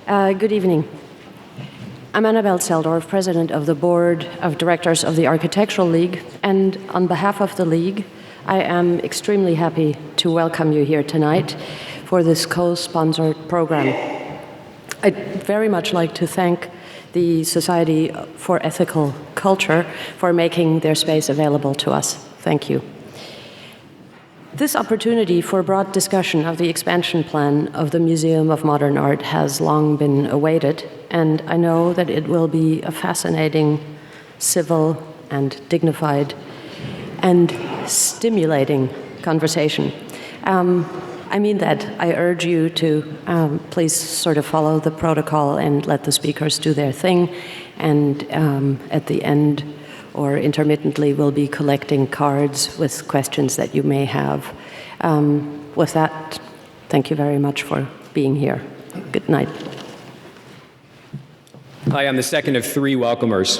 Good evening. I'm Annabelle Seldorf, President of the Board of Directors of the Architectural League, and on behalf of the League, I am extremely happy to welcome you here tonight for this co-sponsored program. I'd very much like to thank the Society for Ethical Culture for making their space available to us. Thank you. This opportunity for broad discussion of the expansion plan of the Museum of Modern Art has long been awaited, and I know that it will be a fascinating, civil, and dignified, and stimulating conversation. I mean that. I urge you to please sort of follow the protocol and let the speakers do their thing, and at the end, or intermittently, we'll be collecting cards with questions that you may have. With that, thank you very much for being here. Good night. Hi, I'm the second of three welcomers.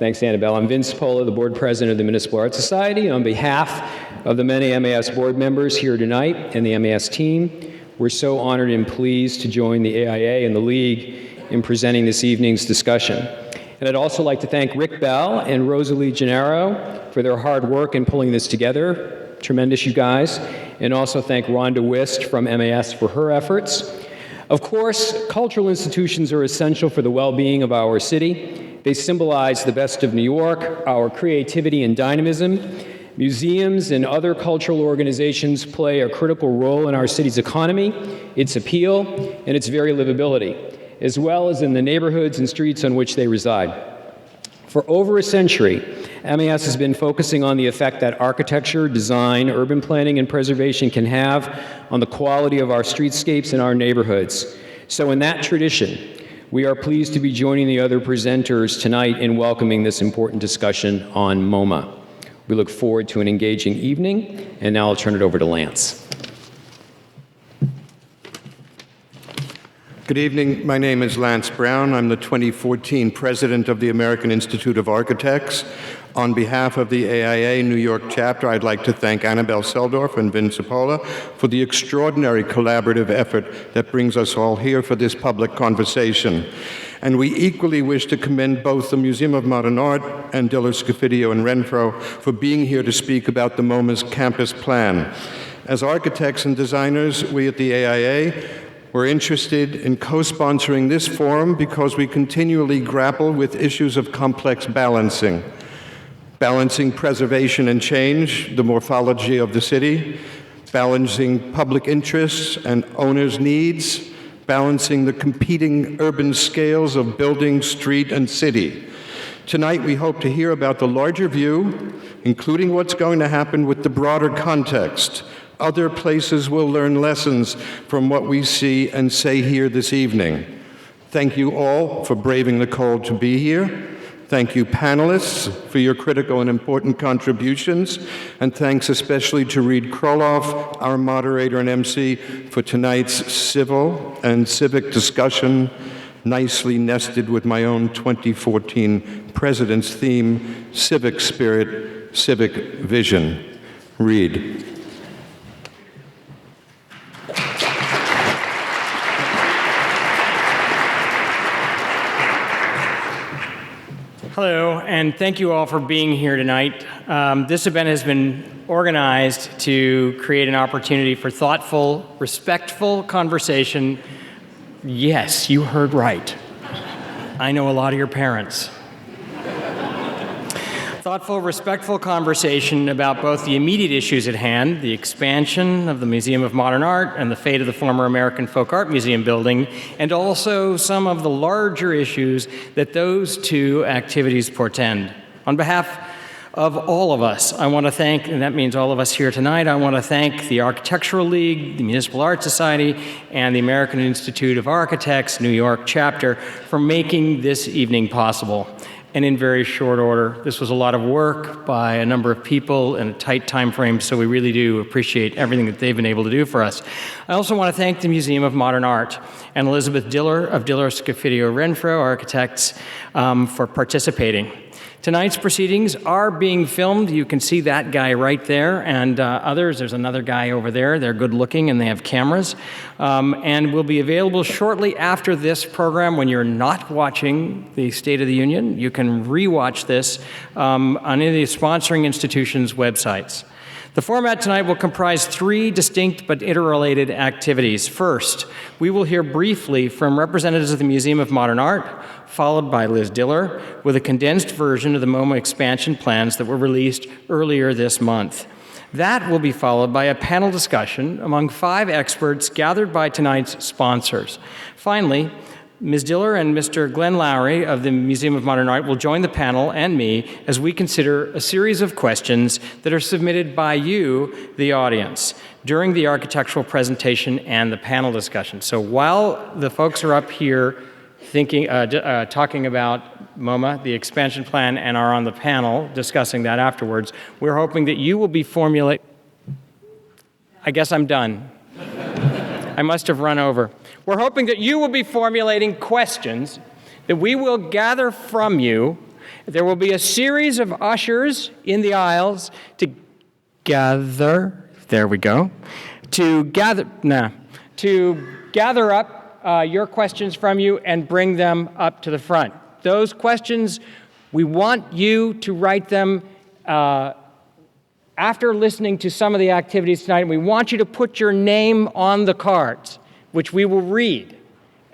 Thanks, Annabelle. I'm Vince Pola, the board president of the Municipal Art Society. On behalf of the many MAS board members here tonight and the MAS team, we're so honored and pleased to join the AIA and the League in presenting this evening's discussion. And I'd also like to thank Rick Bell and Rosalie Gennaro for their hard work in pulling this together. Tremendous, you guys. And also thank Rhonda Wist from MAS for her efforts. Of course, cultural institutions are essential for the well-being of our city. They symbolize the best of New York, our creativity and dynamism. Museums and other cultural organizations play a critical role in our city's economy, its appeal, and its very livability, as well as in the neighborhoods and streets on which they reside. For over a century, MAS has been focusing on the effect that architecture, design, urban planning, and preservation can have on the quality of our streetscapes and our neighborhoods. So in that tradition, we are pleased to be joining the other presenters tonight in welcoming this important discussion on MoMA. We look forward to an engaging evening, and now I'll turn it over to Lance. Good evening. My name is Lance Brown. I'm the 2014 president of the American Institute of Architects. On behalf of the AIA New York chapter, I'd like to thank Annabelle Seldorf and Vince Pola for the extraordinary collaborative effort that brings us all here for this public conversation. And we equally wish to commend both the Museum of Modern Art and Diller, Scofidio, and Renfro for being here to speak about the MoMA's campus plan. As architects and designers, we at the AIA we're interested in co-sponsoring this forum because we continually grapple with issues of complex balancing. Balancing preservation and change, the morphology of the city, balancing public interests and owners' needs, balancing the competing urban scales of building, street, and city. Tonight, we hope to hear about the larger view, including what's going to happen with the broader context. Other places will learn lessons from what we see and say here this evening. Thank you all for braving the cold to be here. Thank you, panelists, for your critical and important contributions. And thanks especially to Reed Kroloff, our moderator and MC, for tonight's civil and civic discussion, nicely nested with my own 2014 President's theme, Civic Spirit, Civic Vision. Reed. Hello, and thank you all for being here tonight. This event has been organized to create an opportunity for thoughtful, respectful conversation. Yes, you heard right. I know a lot of your parents. Thoughtful, respectful conversation about both the immediate issues at hand, the expansion of the Museum of Modern Art and the fate of the former American Folk Art Museum building, and also some of the larger issues that those two activities portend. On behalf of all of us, I want to thank, and that means all of us here tonight, I want to thank the Architectural League, the Municipal Art Society, and the American Institute of Architects New York chapter for making this evening possible. And in very short order. This was a lot of work by a number of people in a tight time frame, so we really do appreciate everything that they've been able to do for us. I also want to thank the Museum of Modern Art and Elizabeth Diller of Diller, Scofidio, Renfro Architects for participating. Tonight's proceedings are being filmed. You can see that guy right there and others. There's another guy over there. They're good looking and they have cameras. And will be available shortly after this program. When you're not watching the State of the Union, you can rewatch this on any of the sponsoring institutions' websites. The format tonight will comprise 3 distinct but interrelated activities. First, we will hear briefly from representatives of the Museum of Modern Art, followed by Liz Diller, with a condensed version of the MoMA expansion plans that were released earlier this month. That will be followed by a panel discussion among 5 experts gathered by tonight's sponsors. Finally, Ms. Diller and Mr. Glenn Lowry of the Museum of Modern Art will join the panel and me as we consider a series of questions that are submitted by you, the audience, during the architectural presentation and the panel discussion. So while the folks are up here talking about MoMA, the expansion plan, and are on the panel discussing that afterwards, we're hoping that you will be formulating... I guess I'm done. I must have run over. We're hoping that you will be formulating questions that we will gather from you. There will be a series of ushers in the aisles to gather, there we go, to gather up your questions from you and bring them up to the front. Those questions, we want you to write them after listening to some of the activities tonight. We want you to put your name on the cards, which we will read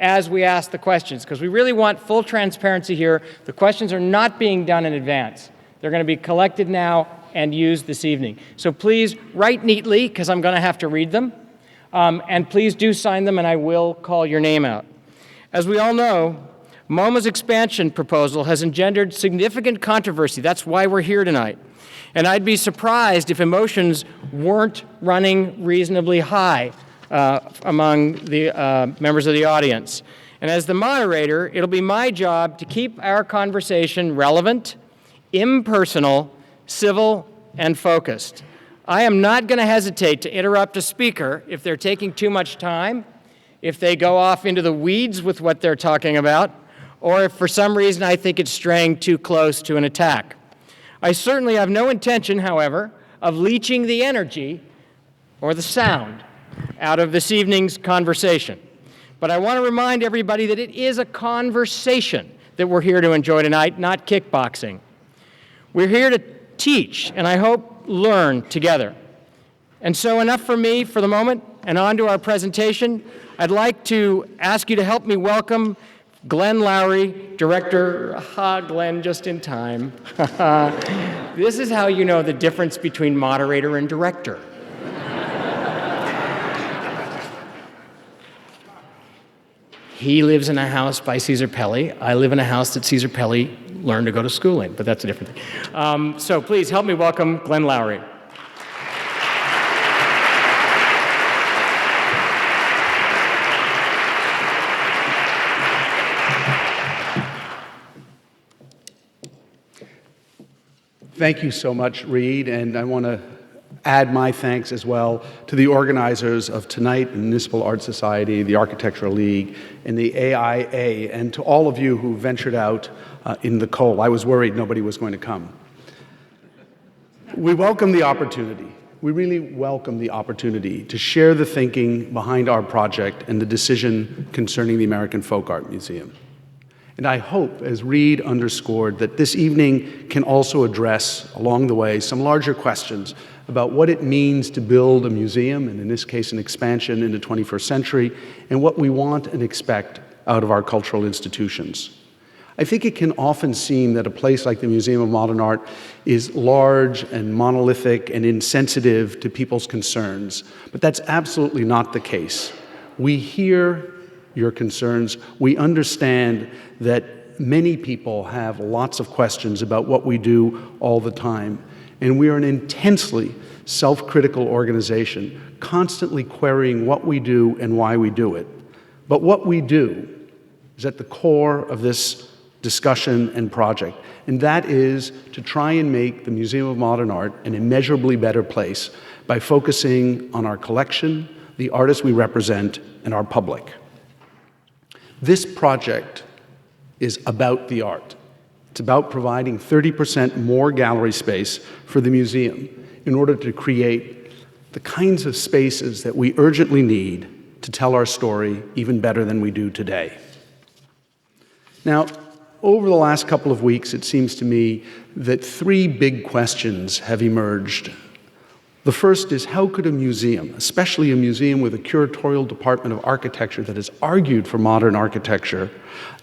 as we ask the questions, because we really want full transparency here. The questions are not being done in advance. They're going to be collected now and used this evening. So please write neatly, because I'm going to have to read them. And please do sign them, and I will call your name out. As we all know, MoMA's expansion proposal has engendered significant controversy. That's why we're here tonight. And I'd be surprised if emotions weren't running reasonably high among the members of the audience. And as the moderator, it'll be my job to keep our conversation relevant, impersonal, civil, and focused. I am not going to hesitate to interrupt a speaker if they're taking too much time, if they go off into the weeds with what they're talking about, or if for some reason I think it's straying too close to an attack. I certainly have no intention, however, of leeching the energy or the sound out of this evening's conversation. But I want to remind everybody that it is a conversation that we're here to enjoy tonight, not kickboxing. We're here to teach, and I hope learn together. And so enough for me for the moment, and on to our presentation. I'd like to ask you to help me welcome Glenn Lowry, director. Glenn, just in time. This is how you know the difference between moderator and director. He lives in a house by Caesar Pelli. I live in a house that Caesar Pelli learned to go to school in, but that's a different thing. So please help me welcome Glenn Lowry. Thank you so much, Reed, and I want to add my thanks as well to the organizers of tonight, the Municipal Art Society, the Architectural League, and the AIA, and to all of you who ventured out in the cold. I was worried nobody was going to come. We welcome the opportunity. We really welcome the opportunity to share the thinking behind our project and the decision concerning the American Folk Art Museum. And I hope, as Reed underscored, that this evening can also address, along the way, some larger questions about what it means to build a museum, and in this case an expansion in the 21st century, and what we want and expect out of our cultural institutions. I think it can often seem that a place like the Museum of Modern Art is large and monolithic and insensitive to people's concerns, but that's absolutely not the case. We hear your concerns. We understand that many people have lots of questions about what we do all the time, and we are an intensely self-critical organization, constantly querying what we do and why we do it. But what we do is at the core of this discussion and project, and that is to try and make the Museum of Modern Art an immeasurably better place by focusing on our collection, the artists we represent, and our public. This project is about the art. It's about providing 30% more gallery space for the museum in order to create the kinds of spaces that we urgently need to tell our story even better than we do today. Now, over the last couple of weeks, it seems to me that three big questions have emerged. The first is, how could a museum, especially a museum with a curatorial department of architecture that has argued for modern architecture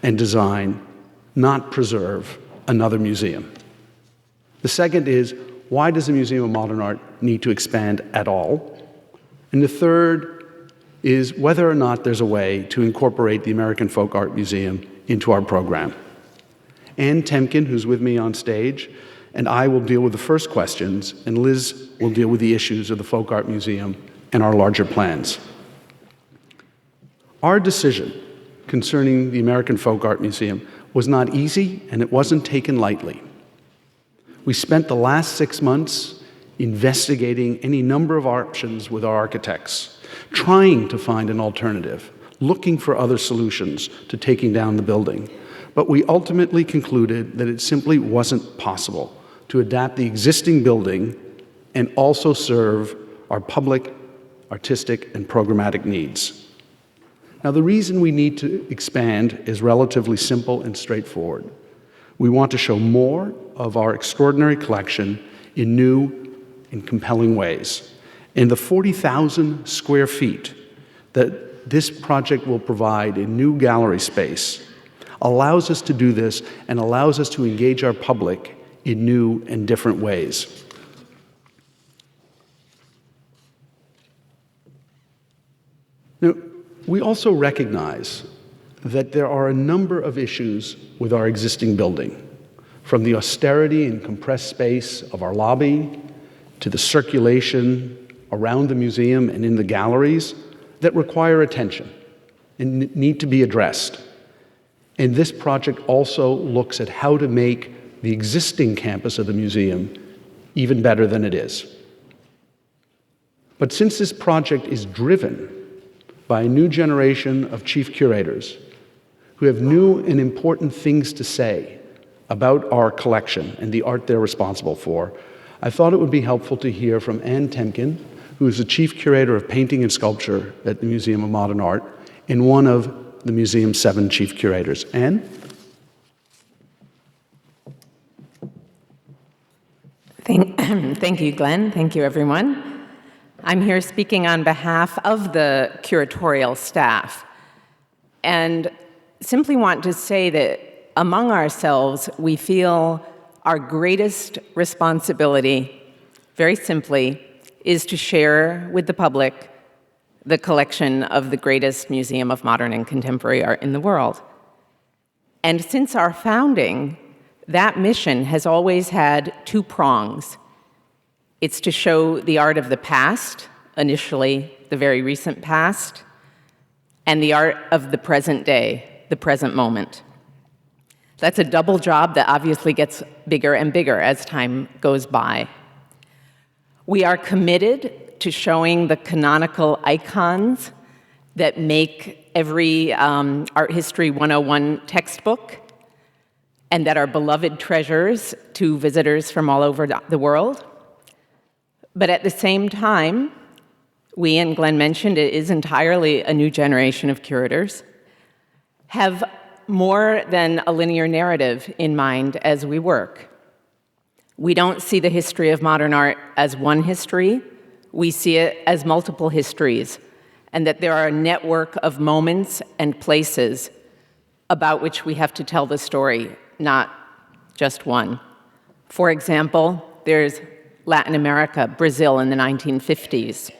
and design, not preserve another museum? The second is, why does the Museum of Modern Art need to expand at all? And the third is whether or not there's a way to incorporate the American Folk Art Museum into our program. Ann Temkin, who's with me on stage, and I will deal with the first questions, and Liz will deal with the issues of the Folk Art Museum and our larger plans. Our decision concerning the American Folk Art Museum was not easy, and it wasn't taken lightly. We spent the last 6 months investigating any number of options with our architects, trying to find an alternative, looking for other solutions to taking down the building. But we ultimately concluded that it simply wasn't possible to adapt the existing building and also serve our public, artistic, and programmatic needs. Now, the reason we need to expand is relatively simple and straightforward. We want to show more of our extraordinary collection in new and compelling ways. And the 40,000 square feet that this project will provide in new gallery space allows us to do this and allows us to engage our public in new and different ways. Now, we also recognize that there are a number of issues with our existing building, from the austerity and compressed space of our lobby to the circulation around the museum and in the galleries that require attention and need to be addressed. And this project also looks at how to make the existing campus of the museum even better than it is. But since this project is driven by a new generation of chief curators who have new and important things to say about our collection and the art they're responsible for, I thought it would be helpful to hear from Ann Temkin, who is the chief curator of painting and sculpture at the Museum of Modern Art and one of the museum's 7 chief curators. Ann? Thank you, Glenn. Thank you, everyone. I'm here speaking on behalf of the curatorial staff, and simply want to say that among ourselves, we feel our greatest responsibility, very simply, is to share with the public the collection of the greatest museum of modern and contemporary art in the world. And since our founding, that mission has always had 2 prongs. It's to show the art of the past, initially the very recent past, and the art of the present day, the present moment. That's a double job that obviously gets bigger and bigger as time goes by. We are committed to showing the canonical icons that make every Art History 101 textbook and that are beloved treasures to visitors from all over the world. But at the same time, we, and Glenn mentioned, it is entirely a new generation of curators, have more than a linear narrative in mind as we work. We don't see the history of modern art as one history. We see it as multiple histories, and that there are a network of moments and places about which we have to tell the story, not just one. For example, there's Latin America, Brazil in the 1950s.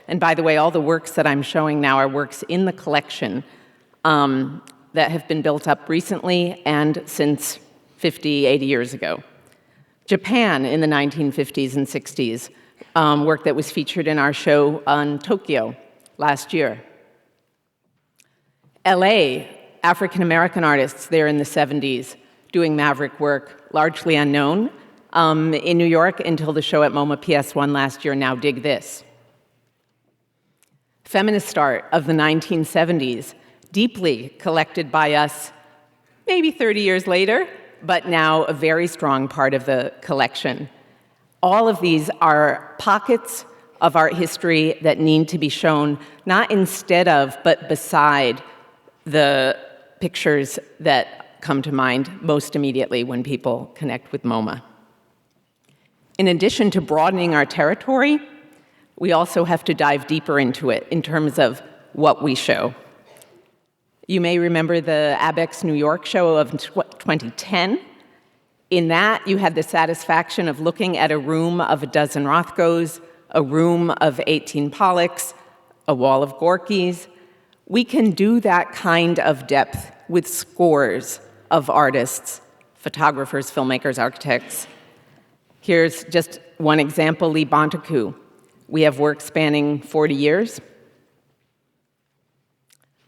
And by the way, all the works that I'm showing now are works in the collection that have been built up recently and since 50, 80 years ago. Japan in the 1950s and 60s, work that was featured in our show on Tokyo last year. LA, African-American artists there in the 70s doing maverick work, largely unknown. In New York until the show at MoMA PS1 last year, Now Dig This. Feminist art of the 1970s, deeply collected by us maybe 30 years later, but now a very strong part of the collection. All of these are pockets of art history that need to be shown, not instead of, but beside the pictures that come to mind most immediately when people connect with MoMA. In addition to broadening our territory, we also have to dive deeper into it in terms of what we show. You may remember the ABEX New York show of 2010. In that, you had the satisfaction of looking at a room of a dozen Rothkos, a room of 18 Pollocks, a wall of Gorkys. We can do that kind of depth with scores of artists, photographers, filmmakers, architects. Here's just one example, Lee Bontekoe. We have work spanning 40 years.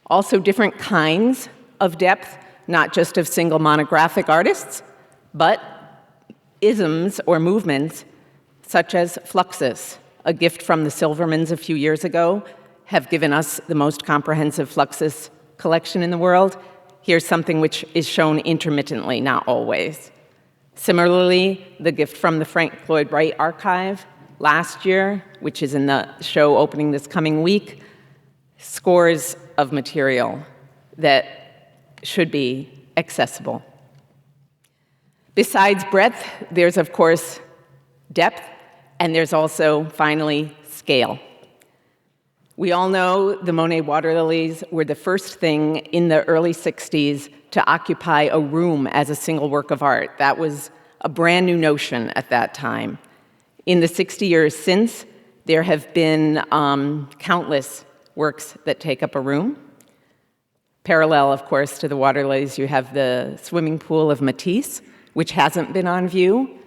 Also different kinds of depth, not just of single monographic artists, but isms or movements such as Fluxus, a gift from the Silvermans a few years ago, have given us the most comprehensive Fluxus collection in the world. Here's something which is shown intermittently, not always. Similarly, the gift from the Frank Lloyd Wright Archive last year, which is in the show opening this coming week, scores of material that should be accessible. Besides breadth, there's of course depth, and there's also, finally, scale. We all know the Monet water lilies were the first thing in the early 60s to occupy a room as a single work of art. That was a brand new notion at that time. In the 60 years since, there have been countless works that take up a room. Parallel, of course, to the water lilies, you have the swimming pool of Matisse, which hasn't been on view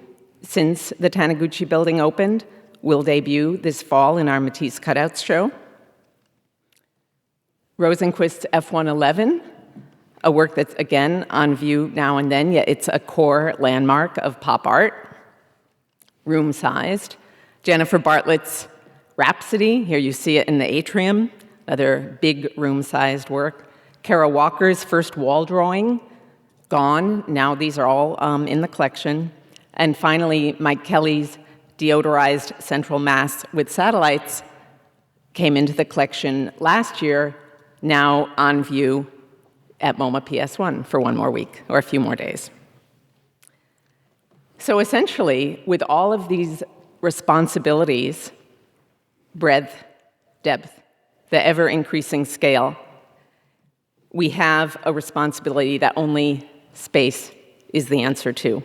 since the Taniguchi building opened, will debut this fall in our Matisse Cutouts show. Rosenquist's F111, a work that's, again, on view now and then, yet it's a core landmark of pop art, room-sized. Jennifer Bartlett's Rhapsody, here you see it in the atrium, another big room-sized work. Kara Walker's first wall drawing, gone. Now these are all in the collection. And finally, Mike Kelly's deodorized central mass with satellites came into the collection last year, now on view at MoMA PS1 for one more week, or a few more days. So essentially, with all of these responsibilities, breadth, depth, the ever-increasing scale, we have a responsibility that only space is the answer to.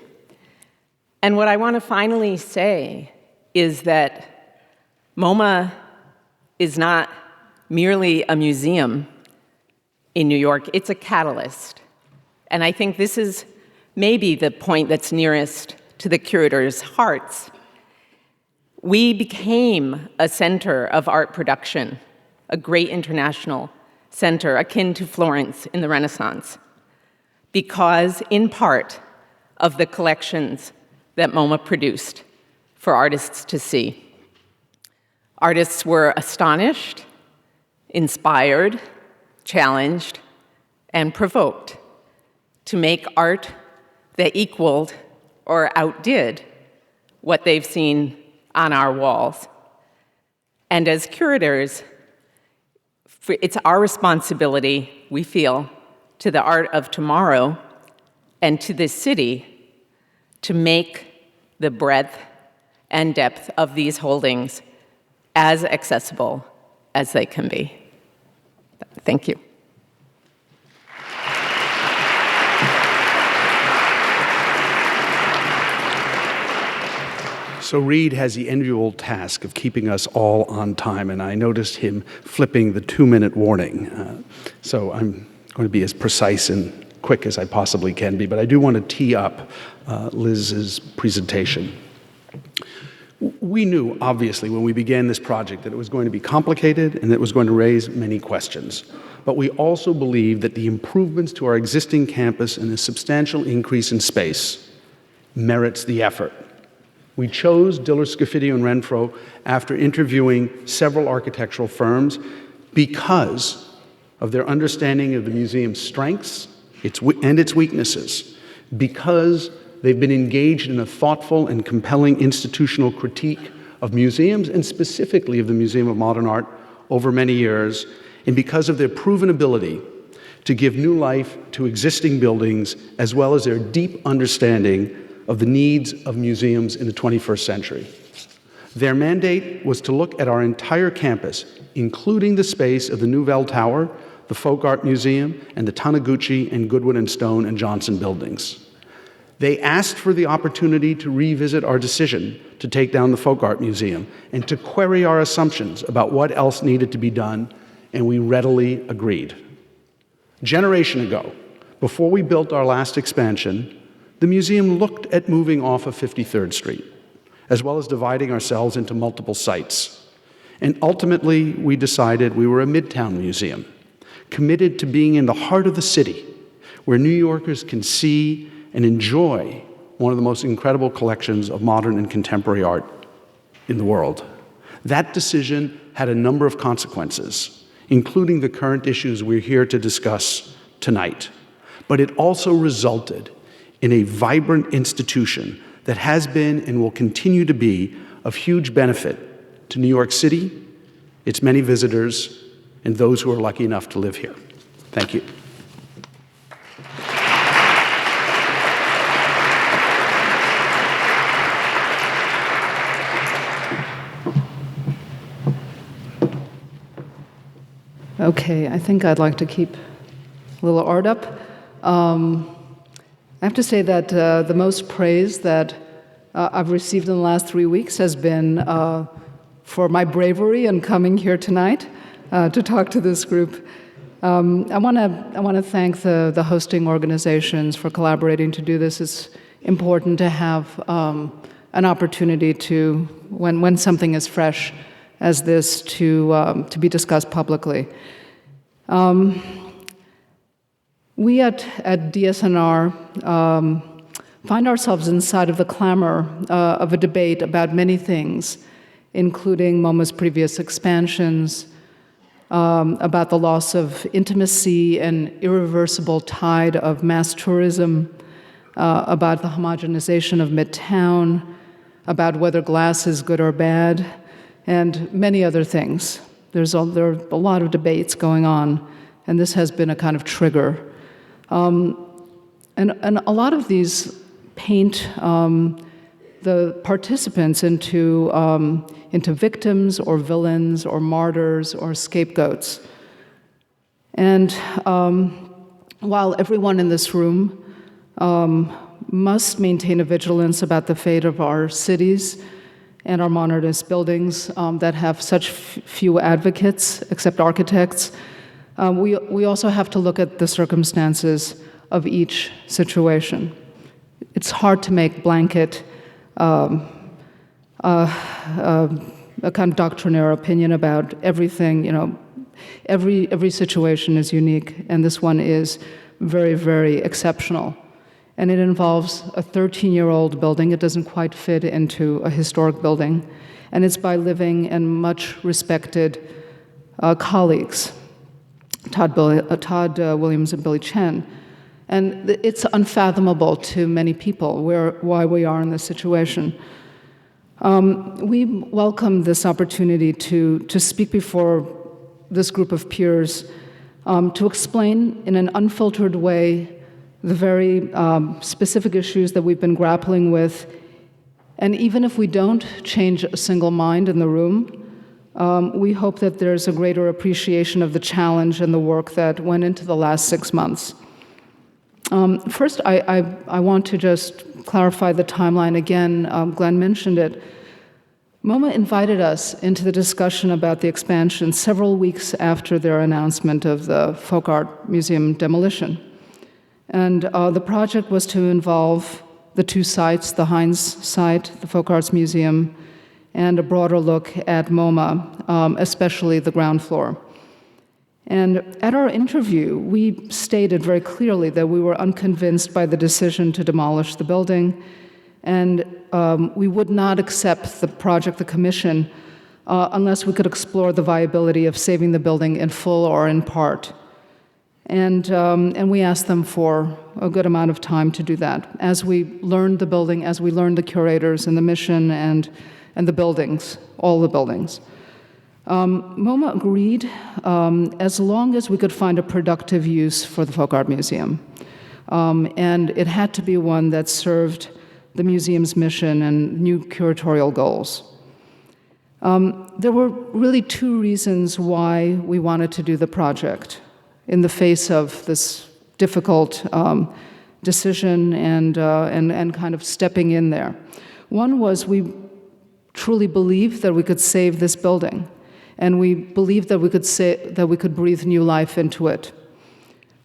And what I want to finally say is that MoMA is not merely a museum in New York, it's a catalyst. And I think this is maybe the point that's nearest to the curators' hearts. We became a center of art production, a great international center akin to Florence in the Renaissance, because, in part, of the collections that MoMA produced for artists to see. Artists were astonished, inspired, challenged, and provoked to make art that equaled or outdid what they've seen on our walls. And as curators, it's our responsibility, we feel, to the art of tomorrow and to this city to make the breadth and depth of these holdings as accessible as they can be. Thank you. So Reed has the enviable task of keeping us all on time, and I noticed him flipping the 2-minute warning. So I'm going to be as precise and quick as I possibly can be, but I do want to tee up Liz's presentation. We knew, obviously, when we began this project that it was going to be complicated and that it was going to raise many questions. But we also believed that the improvements to our existing campus and a substantial increase in space merits the effort. We chose Diller, Scofidio, and Renfro after interviewing several architectural firms because of their understanding of the museum's strengths and its weaknesses. because they've been engaged in a thoughtful and compelling institutional critique of museums, and specifically of the Museum of Modern Art, over many years, and because of their proven ability to give new life to existing buildings, as well as their deep understanding of the needs of museums in the 21st century. Their mandate was to look at our entire campus, including the space of the Nouvelle Tower, the Folk Art Museum, and the Taniguchi and Goodwin and Stone and Johnson buildings. They asked for the opportunity to revisit our decision to take down the Folk Art Museum and to query our assumptions about what else needed to be done, and we readily agreed. A generation ago, before we built our last expansion, the museum looked at moving off of 53rd Street, as well as dividing ourselves into multiple sites. And ultimately, we decided we were a Midtown museum, committed to being in the heart of the city, where New Yorkers can see and enjoy one of the most incredible collections of modern and contemporary art in the world. That decision had a number of consequences, including the current issues we're here to discuss tonight. But it also resulted in a vibrant institution that has been and will continue to be of huge benefit to New York City, its many visitors, and those who are lucky enough to live here. Thank you. Okay, I think I'd like to keep a little art up. I have to say that the most praise that I've received in the last 3 weeks has been for my bravery in coming here tonight to talk to this group. I want to thank the hosting organizations for collaborating to do this. It's important to have an opportunity to, when something is fresh as this, to be discussed publicly. We at DSNR find ourselves inside of the clamor of a debate about many things, including MoMA's previous expansions, about the loss of intimacy and irreversible tide of mass tourism, about the homogenization of Midtown, about whether glass is good or bad, and many other things. There are a lot of debates going on, and this has been a kind of trigger. And a lot of these paint the participants into victims or villains or martyrs or scapegoats. And while everyone in this room must maintain a vigilance about the fate of our cities and our modernist buildings that have such few advocates, except architects, we also have to look at the circumstances of each situation. It's hard to make blanket a kind of doctrinaire opinion about everything. You know, every situation is unique, and this one is very, very exceptional. And it involves a 13-year-old building. It doesn't quite fit into a historic building. And it's by living and much respected colleagues, Todd Williams and Billy Chen. And it's unfathomable to many people why we are in this situation. We welcome this opportunity to speak before this group of peers, to explain in an unfiltered way the very specific issues that we've been grappling with. And even if we don't change a single mind in the room, we hope that there's a greater appreciation of the challenge and the work that went into the last 6 months. First, I want to just clarify the timeline again. Glenn mentioned it. MoMA invited us into the discussion about the expansion several weeks after their announcement of the Folk Art Museum demolition. And the project was to involve the two sites, the Heinz site, the Folk Arts Museum, and a broader look at MoMA, especially the ground floor. And at our interview, we stated very clearly that we were unconvinced by the decision to demolish the building, and we would not accept the project, the commission, unless we could explore the viability of saving the building in full or in part. And we asked them for a good amount of time to do that. As we learned the building, as we learned the curators and the mission and the buildings, all the buildings. MoMA agreed as long as we could find a productive use for the Folk Art Museum. And it had to be one that served the museum's mission and new curatorial goals. There were really two reasons why we wanted to do the project in the face of this difficult decision and kind of stepping in there. One was we truly believed that we could save this building, and we believed that we could breathe new life into it.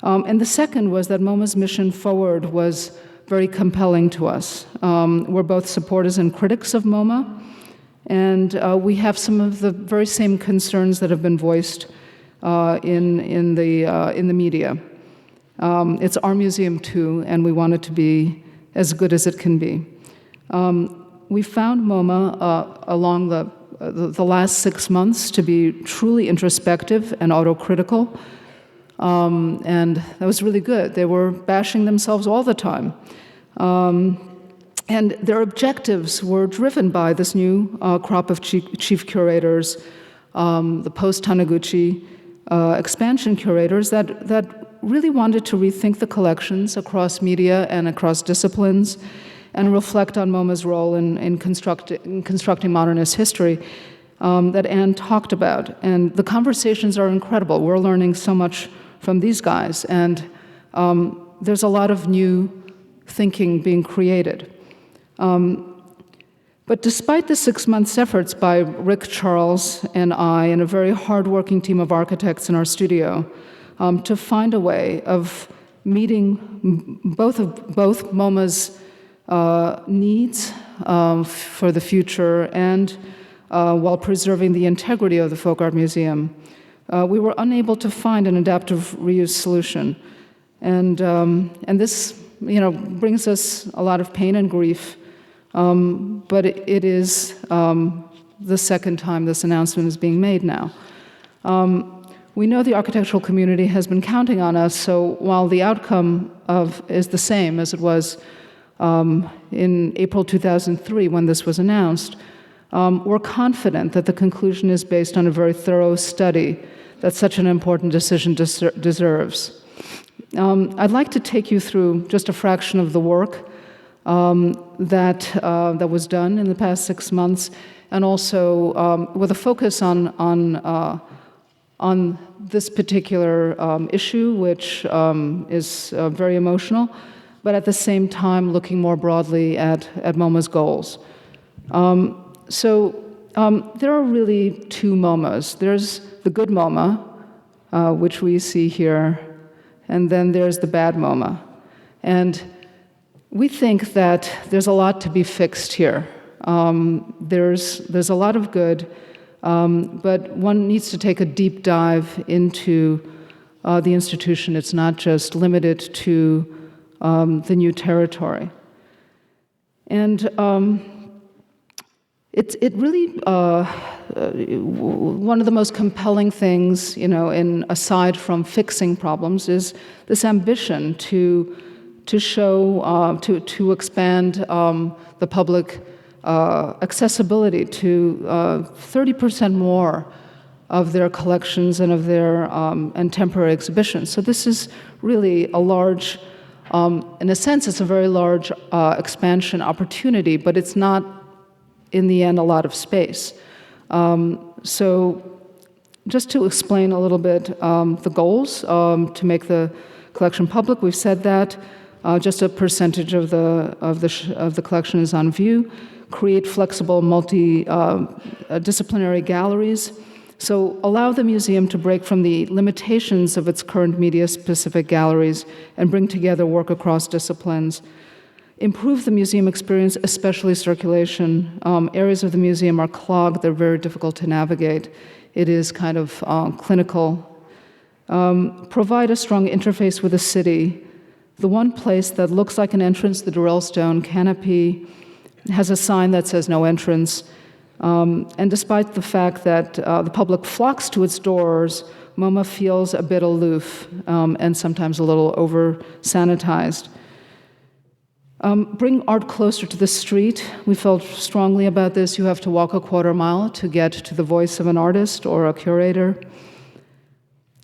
And the second was that MoMA's mission forward was very compelling to us. We're both supporters and critics of MoMA, and we have some of the very same concerns that have been voiced in the media. It's our museum too, and we want it to be as good as it can be. We found MoMA along the last 6 months to be truly introspective and autocritical, and that was really good. They were bashing themselves all the time. And their objectives were driven by this new crop of chief curators, the post-Taniguchi expansion curators that really wanted to rethink the collections across media and across disciplines and reflect on MoMA's role in constructing modernist history that Anne talked about. And the conversations are incredible. We're learning so much from these guys, and there's a lot of new thinking being created. But despite the 6 months' efforts by Rick, Charles, and I, and a very hardworking team of architects in our studio, to find a way of meeting both MoMA's needs for the future and while preserving the integrity of the Folk Art Museum, we were unable to find an adaptive reuse solution. And this, brings us a lot of pain and grief. But it is the second time this announcement is being made now. We know the architectural community has been counting on us, so while the outcome is the same as it was in April 2003 when this was announced, we're confident that the conclusion is based on a very thorough study that such an important decision deserves. I'd like to take you through just a fraction of the work that was done in the past 6 months, and also with a focus on this particular issue, which is very emotional, but at the same time looking more broadly at MoMA's goals. There are really two MoMAs. There's the good MoMA, which we see here, and then there's the bad MoMA. And we think that there's a lot to be fixed here. There's a lot of good, but one needs to take a deep dive into the institution. It's not just limited to the new territory. And it really, one of the most compelling things, aside from fixing problems, is this ambition to show, to expand the public accessibility to 30% more of their collections and of their and temporary exhibitions. So this is really a large, in a sense, it's a very large expansion opportunity, but it's not, in the end, a lot of space. So just to explain a little bit the goals to make the collection public, we've said that. Just a percentage of the collection is on view. Create flexible, multi-disciplinary galleries. So allow the museum to break from the limitations of its current media-specific galleries and bring together work across disciplines. Improve the museum experience, especially circulation. Areas of the museum are clogged. They're very difficult to navigate. It is kind of clinical. Provide a strong interface with the city. The one place that looks like an entrance, the Durrell Stone canopy, has a sign that says no entrance. And despite the fact that the public flocks to its doors MoMA feels a bit aloof and sometimes a little over-sanitized. Bring art closer to the street. We felt strongly about this. You have to walk a quarter mile to get to the voice of an artist or a curator.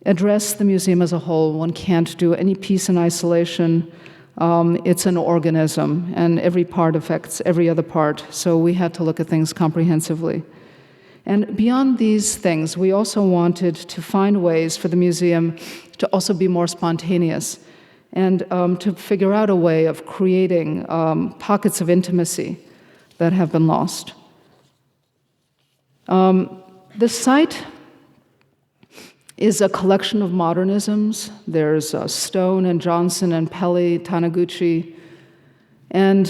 Address the museum as a whole. One can't do any piece in isolation. It's an organism, and every part affects every other part, so we had to look at things comprehensively. And beyond these things, we also wanted to find ways for the museum to also be more spontaneous and to figure out a way of creating pockets of intimacy that have been lost. The site is a collection of modernisms. There's Stone and Johnson and Pelly, Taniguchi, and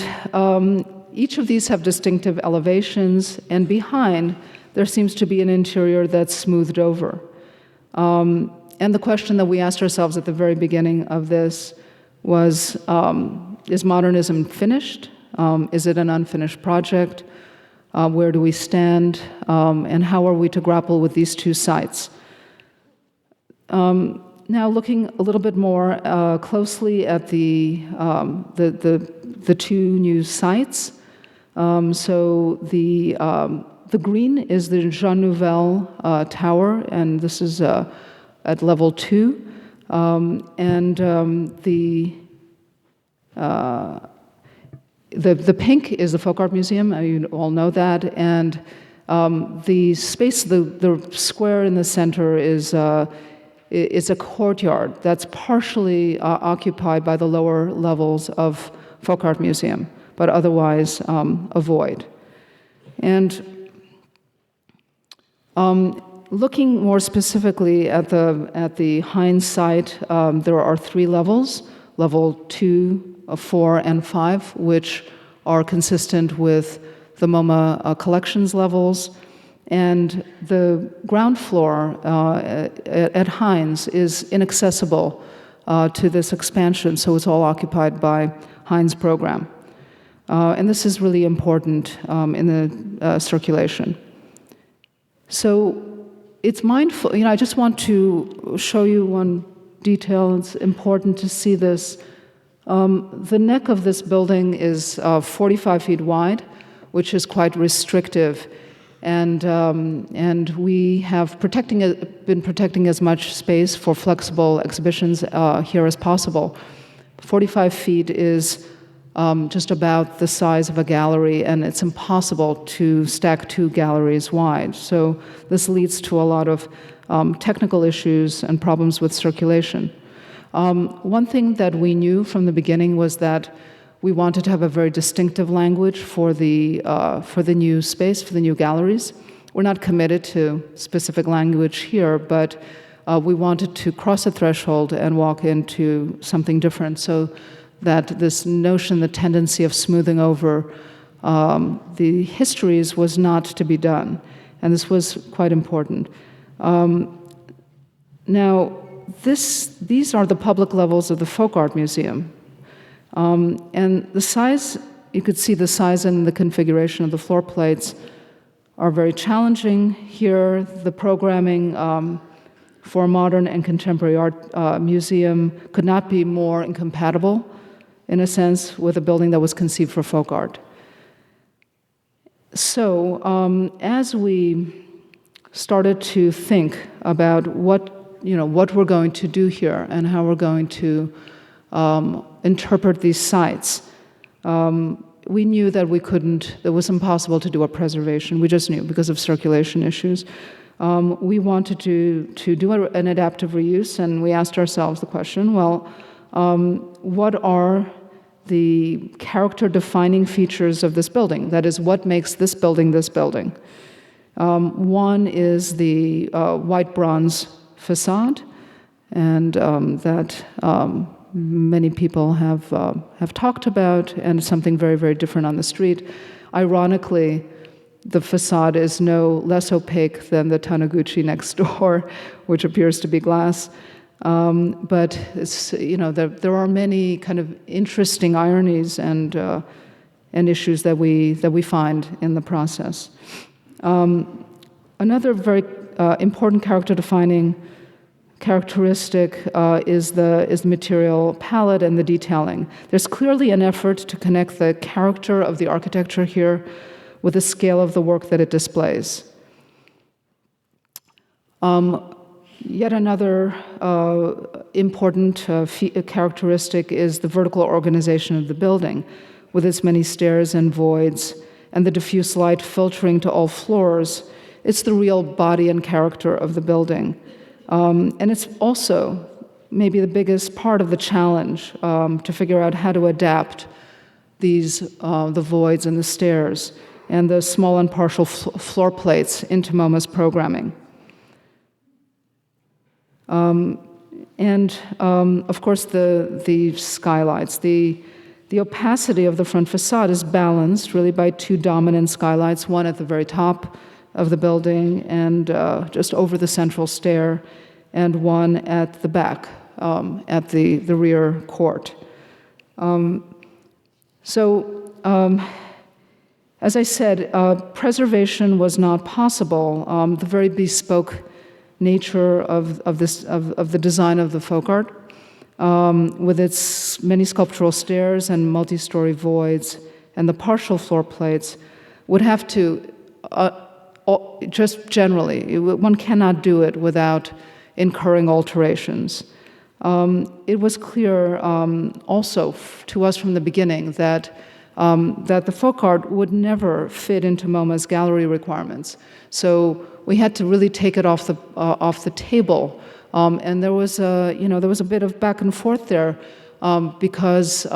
each of these have distinctive elevations, and behind there seems to be an interior that's smoothed over. And the question that we asked ourselves at the very beginning of this was, is modernism finished? Is it an unfinished project? Where do we stand? And how are we to grapple with these two sites? Now, looking a little bit more closely at the two new sites. So the green is the Jean Nouvel Tower, and this is at level 2. And the pink is the Folk Art Museum. You all know that. And the space, the square in the center is a courtyard that's partially occupied by the lower levels of Folk Art Museum, but otherwise a void. And looking more specifically at the Heinz site, there are 3 levels: level 2, 4, and 5, which are consistent with the MoMA collections levels. And the ground floor at Heinz is inaccessible to this expansion, so it's all occupied by Heinz program. And this is really important in the circulation. So it's mindful, I just want to show you one detail. It's important to see this. The neck of this building is 45 feet wide, which is quite restrictive. And we have been protecting as much space for flexible exhibitions here as possible. 45 feet is just about the size of a gallery, and it's impossible to stack 2 galleries wide. So this leads to a lot of technical issues and problems with circulation. One thing that we knew from the beginning was that we wanted to have a very distinctive language for the new space, for the new galleries. We're not committed to specific language here, but we wanted to cross a threshold and walk into something different, so that this notion, the tendency of smoothing over the histories was not to be done. And this was quite important. Now, these are the public levels of the Folk Art Museum. And the size, you could see the size and the configuration of the floor plates are very challenging here. The programming for a modern and contemporary art museum could not be more incompatible, in a sense, with a building that was conceived for folk art. So as we started to think about what we're going to do here and how we're going to interpret these sites, we knew that it was impossible to do a preservation. We just knew because of circulation issues. We wanted to do an adaptive reuse, and we asked ourselves the question, well, what are the character-defining features of this building? That is, what makes this building this building? One is the white bronze facade, and that many people have talked about, and something very, very different on the street. Ironically, the facade is no less opaque than the Taniguchi next door, which appears to be glass. But it's, there are many kind of interesting ironies and issues that we find in the process. Another very important character-defining characteristic is the material palette and the detailing. There's clearly an effort to connect the character of the architecture here with the scale of the work that it displays. Yet another important characteristic is the vertical organization of the building, with its many stairs and voids, and the diffuse light filtering to all floors. It's the real body and character of the building. And it's also maybe the biggest part of the challenge to figure out how to adapt these, the voids and the stairs and the small and partial floor plates into MoMA's programming. Of course, the skylights. The opacity of the front facade is balanced really by two dominant skylights, one at the very top of the building and just over the central stair, and one at the back, at the rear court. As I said, preservation was not possible. The very bespoke nature of the design of the folk art, with its many sculptural stairs and multi-story voids and the partial floor plates, would have to, just generally, one cannot do it without incurring alterations. It was clear also to us from the beginning that the folk art would never fit into MoMA's gallery requirements. So we had to really take it off the table. And there was a bit of back and forth there because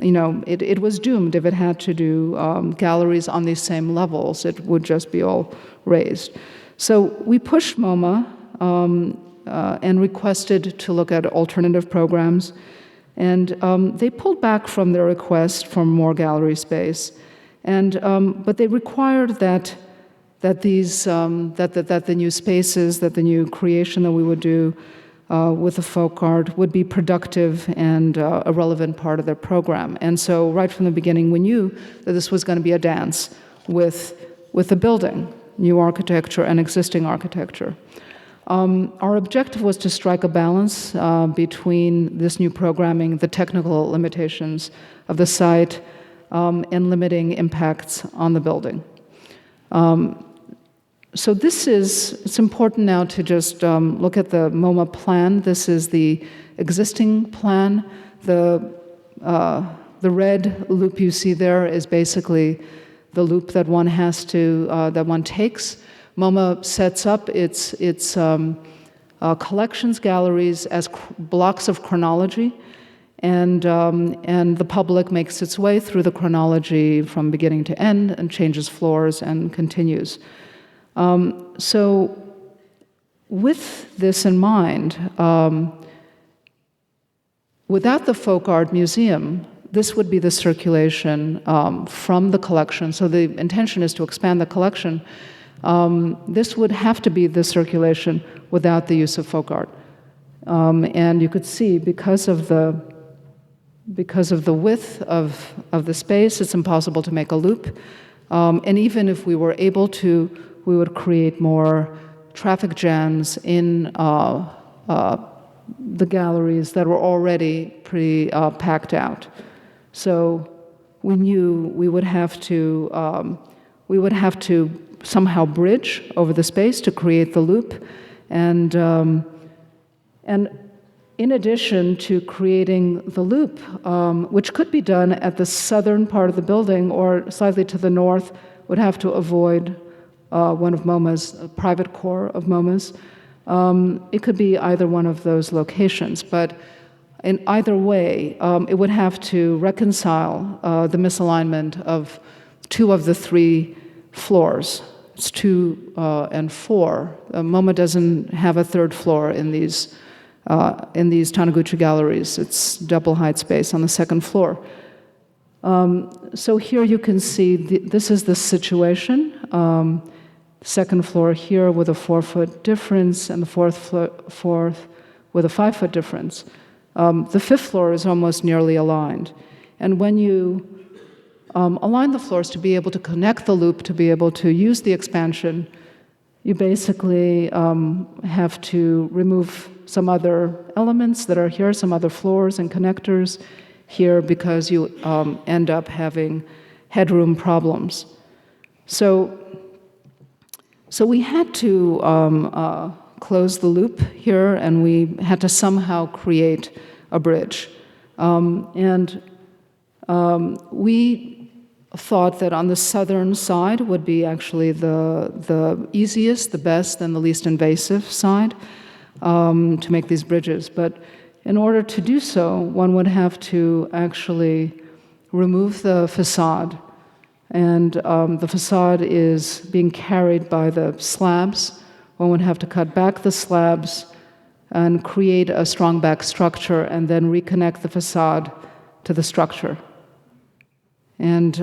it was doomed if it had to do galleries on these same levels. It would just be all raised. So we pushed MoMA and requested to look at alternative programs. And they pulled back from their request for more gallery space. But they required that the new spaces, that the new creation that we would do with the folk art would be productive and a relevant part of their program. And so right from the beginning, we knew that this was going to be a dance with the building, new architecture and existing architecture. Our objective was to strike a balance between this new programming, the technical limitations of the site, and limiting impacts on the building. So it's important now to just look at the MoMA plan. This is the existing plan. The red loop you see there is basically the loop that one takes. MoMA sets up its collections galleries as blocks of chronology, and the public makes its way through the chronology from beginning to end and changes floors and continues. So with this in mind, without the Folk Art Museum, this would be the circulation from the collection. So the intention is to expand the collection. This would have to be the circulation without the use of folk art. And you could see because of the width of the space, it's impossible to make a loop. And even if we were able to, we would create more traffic jams in the galleries that were already pretty packed out. So we knew we would have to somehow bridge over the space to create the loop, and in addition to creating the loop, which could be done at the southern part of the building or slightly to the north, would have to avoid one of MoMA's, a private core of MoMA's. It could be either one of those locations, but in either way, it would have to reconcile the misalignment of two of the three floors. It's 2 and 4. MoMA doesn't have a third floor in these Taniguchi galleries. It's double height space on the second floor. So here you can see this is the situation. Second floor here with a 4-foot difference, and the fourth with a 5-foot difference. The fifth floor is almost nearly aligned. And when you align the floors to be able to connect the loop, to be able to use the expansion, you basically have to remove some other elements that are here, some other floors and connectors here, because you end up having headroom problems. So we had to close the loop here, and we had to somehow create a bridge. We thought that on the southern side would be actually the easiest, the best, and the least invasive side to make these bridges. But in order to do so, one would have to actually remove the facade. And the facade is being carried by the slabs. One would have to cut back the slabs and create a strong back structure and then reconnect the facade to the structure. And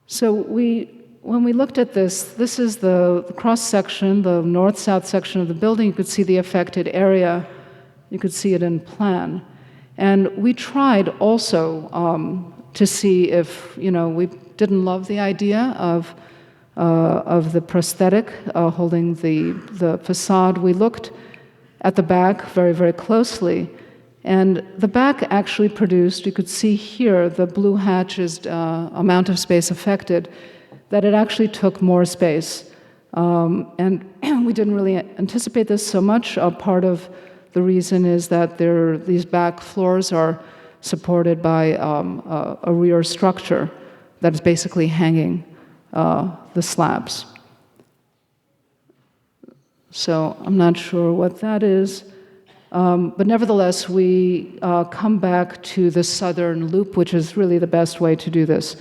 so when we looked at this is the cross-section, the north-south section of the building. You could see the affected area. You could see it in plan. And we tried also to see if, we didn't love the idea of the prosthetic holding the facade. We looked at the back very, very closely. And the back actually produced, you could see here, the blue hatched amount of space affected, that it actually took more space. And we didn't really anticipate this so much. Part of the reason is that these back floors are supported by a rear structure that is basically hanging the slabs. So I'm not sure what that is. But nevertheless, we come back to the southern loop, which is really the best way to do this.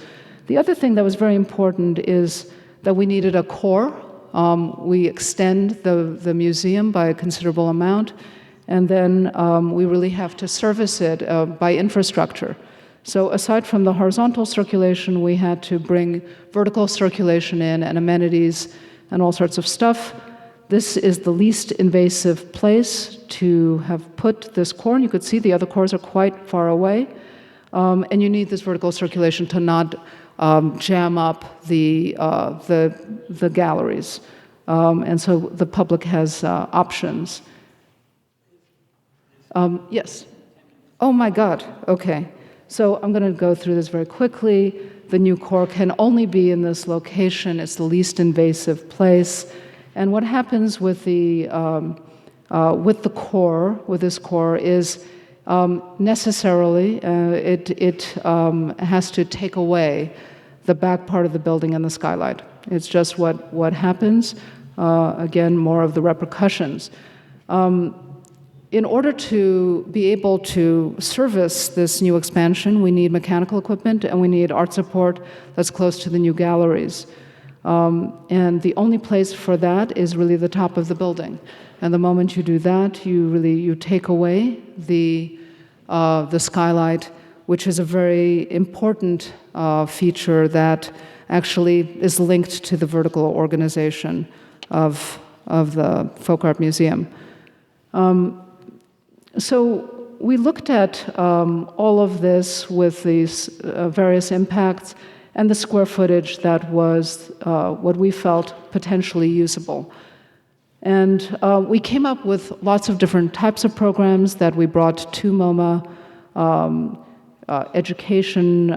The other thing that was very important is that we needed a core. We extend the museum by a considerable amount, and then we really have to service it by infrastructure. So aside from the horizontal circulation, we had to bring vertical circulation in and amenities and all sorts of stuff. This is the least invasive place to have put this core. And you could see the other cores are quite far away. And you need this vertical circulation to not jam up the galleries. And so the public has options. Yes. Oh my God, okay. So I'm gonna go through this very quickly. The new core can only be in this location. It's the least invasive place. And what happens with this core is necessarily it has to take away the back part of the building and the skylight. It's just what happens. Again, more of the repercussions. In order to be able to service this new expansion, we need mechanical equipment and we need art support that's close to the new galleries. And the only place for that is really the top of the building. And the moment you do that, you take away the skylight, which is a very important feature that actually is linked to the vertical organization of the Folk Art Museum. So we looked at all of this with these various impacts and the square footage that was what we felt potentially usable. And we came up with lots of different types of programs that we brought to MoMA, education,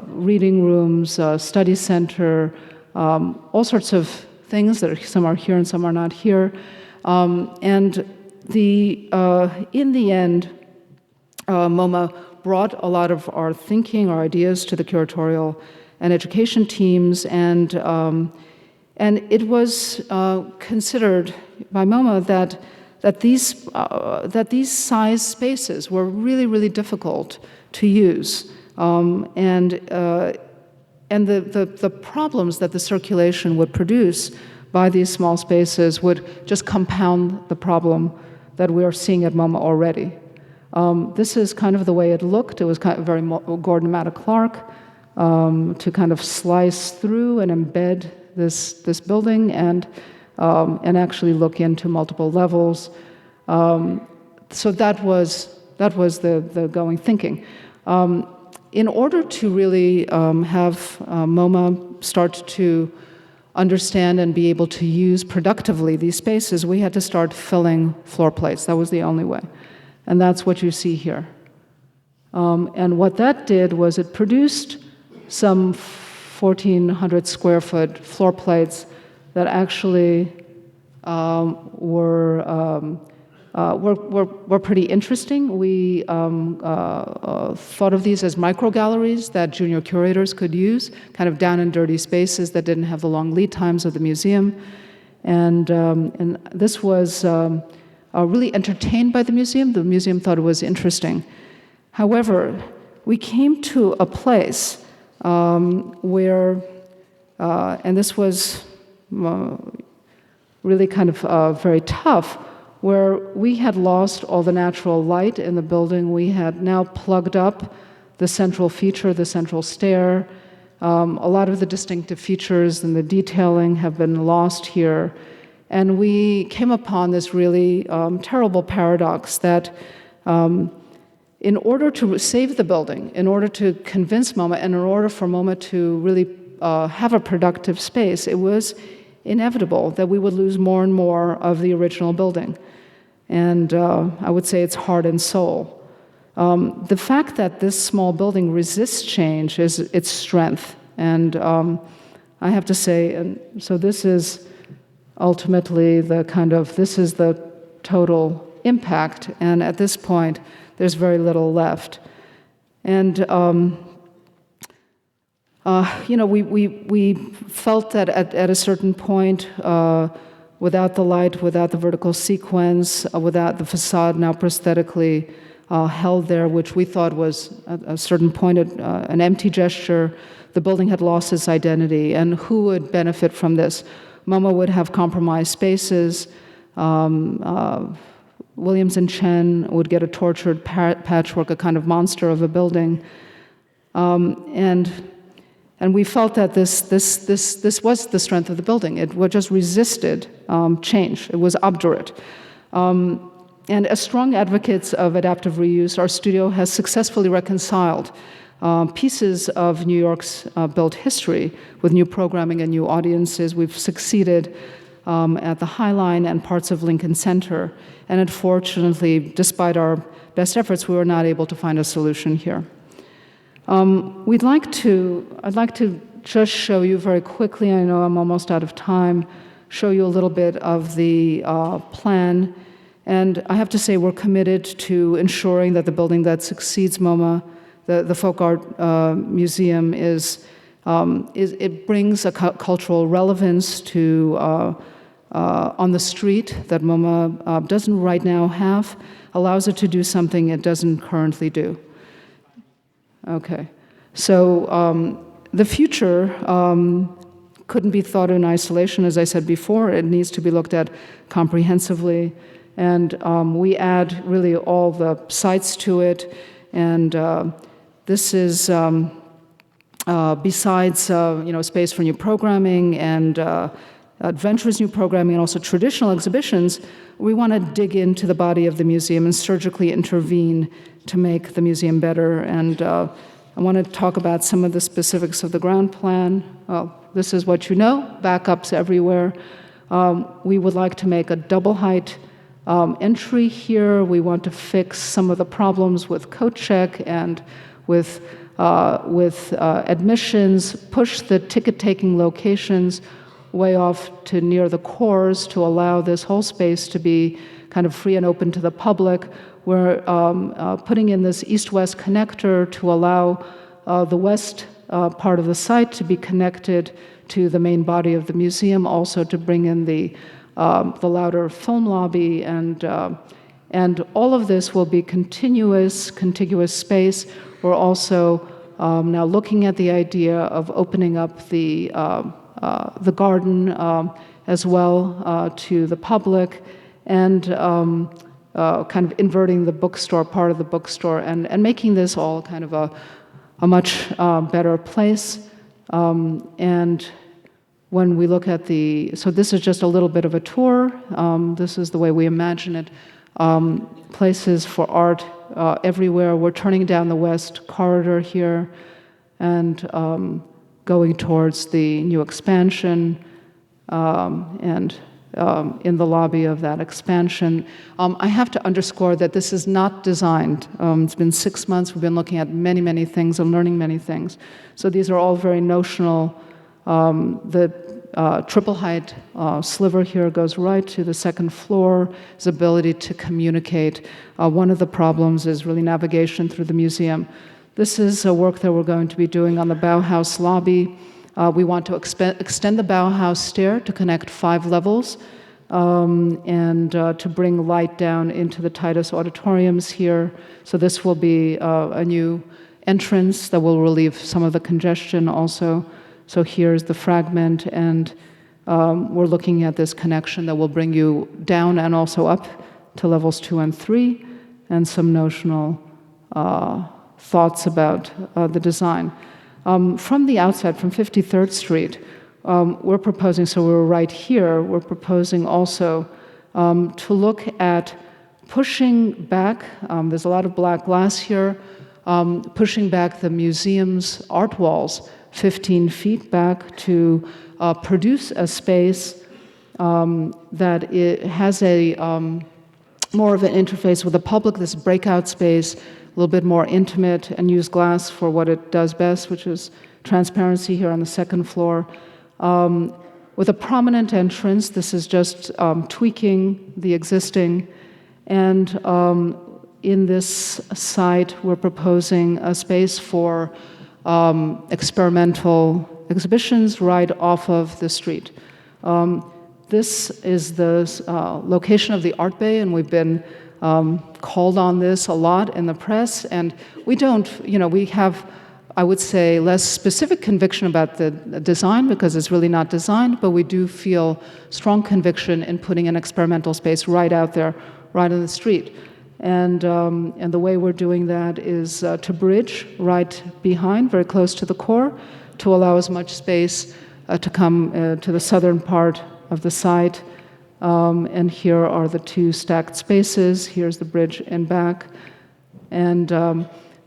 reading rooms, study center, all sorts of things that some are here and some are not here. And in the end, MoMA brought a lot of our thinking, our ideas to the curatorial and education teams, and it was considered by MoMA that these size spaces were really, really difficult to use, and the problems that the circulation would produce by these small spaces would just compound the problem that we are seeing at MoMA already. This is kind of the way it looked. It was kind of very Gordon Matta Clark to kind of slice through and embed this building and actually look into multiple levels. So that was the going thinking. In order to really have MoMA start to understand and be able to use productively these spaces, we had to start filling floor plates. That was the only way. And that's what you see here. And what that did was it produced some 1,400 square foot floor plates that actually were pretty interesting. We thought of these as micro galleries that junior curators could use, kind of down and dirty spaces that didn't have the long lead times of the museum. And this was really entertained by the museum. The museum thought it was interesting. However, we came to a place where, and this was really kind of very tough, where we had lost all the natural light in the building. We had now plugged up the central feature, the central stair. A lot of the distinctive features and the detailing have been lost here. And we came upon this really terrible paradox that in order to save the building, in order to convince MoMA, and in order for MoMA to really have a productive space, it was inevitable that we would lose more and more of the original building. And I would say it's heart and soul. The fact that this small building resists change is its strength. And I have to say, and so this is ultimately this is the total impact. And at this point, there's very little left. And we felt that at a certain point, without the light, without the vertical sequence, without the facade now prosthetically held there, which we thought was at a certain point an empty gesture, the building had lost its identity. And who would benefit from this? MoMA would have compromised spaces. Williams and Chen would get a tortured patchwork, a kind of monster of a building. And we felt that this was the strength of the building. It just resisted change. It was obdurate. And as strong advocates of adaptive reuse, our studio has successfully reconciled pieces of New York's built history with new programming and new audiences. We've succeeded at the High Line and parts of Lincoln Center. And unfortunately, despite our best efforts, we were not able to find a solution here. I'd like to just show you very quickly, I know I'm almost out of time, show you a little bit of the plan. And I have to say we're committed to ensuring that the building that succeeds MoMA, the Folk Art Museum, it brings a cultural relevance to on the street that MoMA doesn't right now have, allows it to do something it doesn't currently do. Okay, so the future couldn't be thought in isolation, as I said before. It needs to be looked at comprehensively, and we add really all the sites to it. And this is besides space for new programming and adventurous new programming and also traditional exhibitions. We want to dig into the body of the museum and surgically intervene to make the museum better. And I want to talk about some of the specifics of the ground plan. This is what you know, backups everywhere. We would like to make a double height entry here. We want to fix some of the problems with coat check and with admissions, push the ticket-taking locations way off to near the cores to allow this whole space to be kind of free and open to the public. We're putting in this east-west connector to allow the west part of the site to be connected to the main body of the museum, also to bring in the louder film lobby, and all of this will be contiguous space. We're also now looking at the idea of opening up the garden as well to the public, and kind of inverting the bookstore, part of the bookstore, and making this all kind of a much better place. And when we look at so this is just a little bit of a tour. This is the way we imagine it. Places for art everywhere. We're turning down the west corridor here and going towards the new expansion. and in the lobby of that expansion. I have to underscore that this is not designed. It's been 6 months. We've been looking at many, many things and learning many things. So these are all very notional. The triple height sliver here goes right to the second floor, his ability to communicate. One of the problems is really navigation through the museum. This is a work that we're going to be doing on the Bauhaus lobby. We want to extend the Bauhaus stair to connect 5 levels and to bring light down into the Titus auditoriums here. So this will be a new entrance that will relieve some of the congestion also. So here's the fragment, and we're looking at this connection that will bring you down and also up to levels 2 and 3, and some notional thoughts about the design. From the outside, from 53rd Street, we're proposing, so we're right here, we're proposing also to look at pushing back, there's a lot of black glass here, pushing back the museum's art walls 15 feet back to produce a space that it has a more of an interface with the public, this breakout space, a little bit more intimate, and use glass for what it does best, which is transparency here on the second floor. With a prominent entrance, this is just tweaking the existing. And in this site, we're proposing a space for experimental exhibitions right off of the street. This is the location of the Art Bay, and we've been called on this a lot in the press, and we don't, we have, I would say, less specific conviction about the design because it's really not designed, but we do feel strong conviction in putting an experimental space right out there, right on the street. And the way we're doing that is to bridge right behind, very close to the core, to allow as much space to come to the southern part of the site. And here are the 2 stacked spaces. Here's the bridge in back. And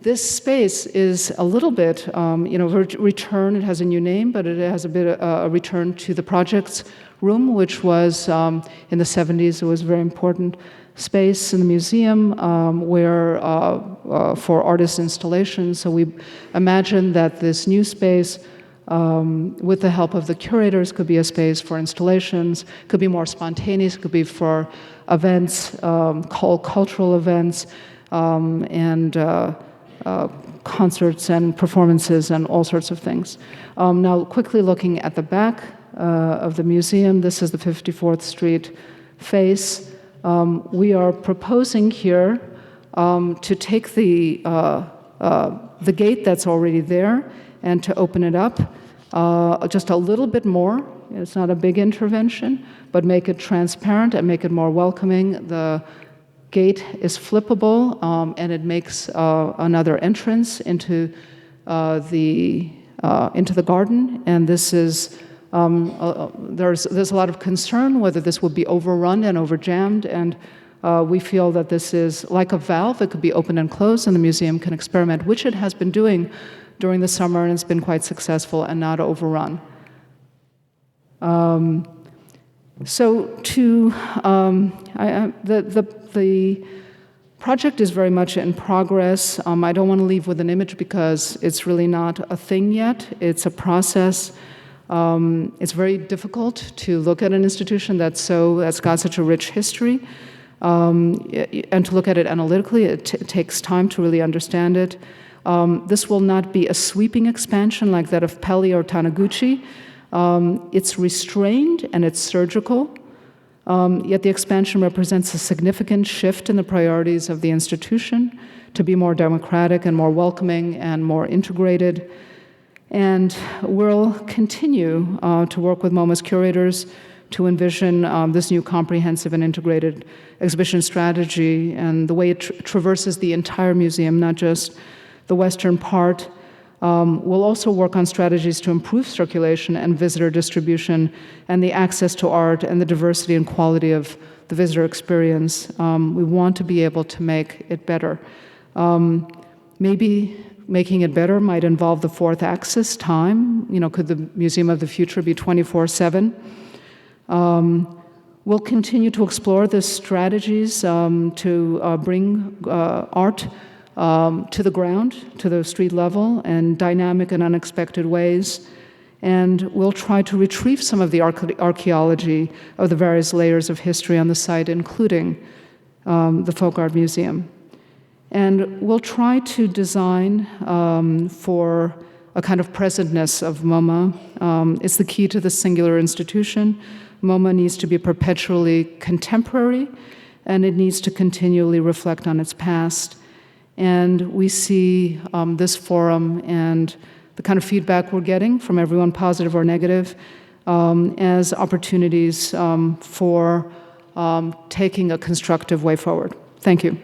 this space is a little bit, return. It has a new name, but it has a bit a return to the projects room, which was in the 70s. It was a very important space in the museum where for artist installations. So we imagine that this new space, with the help of the curators, could be a space for installations, could be more spontaneous, could be for events, cultural events, and concerts and performances and all sorts of things. Now, quickly looking at the back of the museum, this is the 54th Street face. We are proposing here to take the gate that's already there and to open it up just a little bit more. It's not a big intervention, but make it transparent and make it more welcoming. The gate is flippable, and it makes another entrance into the garden. And this is there's a lot of concern whether this would be overrun and overjammed, and we feel that this is like a valve. It could be open and closed, and the museum can experiment, which it has been doing during the summer, and it's been quite successful and not overrun. The project is very much in progress. I don't want to leave with an image because it's really not a thing yet. It's a process. It's very difficult to look at an institution that's got such a rich history, and to look at it analytically. It takes time to really understand it. This will not be a sweeping expansion like that of Peli or Taniguchi. It's restrained and it's surgical, yet the expansion represents a significant shift in the priorities of the institution to be more democratic and more welcoming and more integrated. And we'll continue to work with MoMA's curators to envision this new comprehensive and integrated exhibition strategy and the way it traverses the entire museum, not just the western part. We'll also work on strategies to improve circulation and visitor distribution and the access to art and the diversity and quality of the visitor experience. We want to be able to make it better. Maybe making it better might involve the fourth axis, time. Could the Museum of the Future be 24/7? We'll continue to explore the strategies to bring art to the ground, to the street level, in dynamic and unexpected ways. And we'll try to retrieve some of the archaeology of the various layers of history on the site, including the Folk Art Museum. And we'll try to design for a kind of presentness of MoMA. It's the key to the singular institution. MoMA needs to be perpetually contemporary, and it needs to continually reflect on its past. And we see this forum and the kind of feedback we're getting from everyone, positive or negative, as opportunities for taking a constructive way forward. Thank you.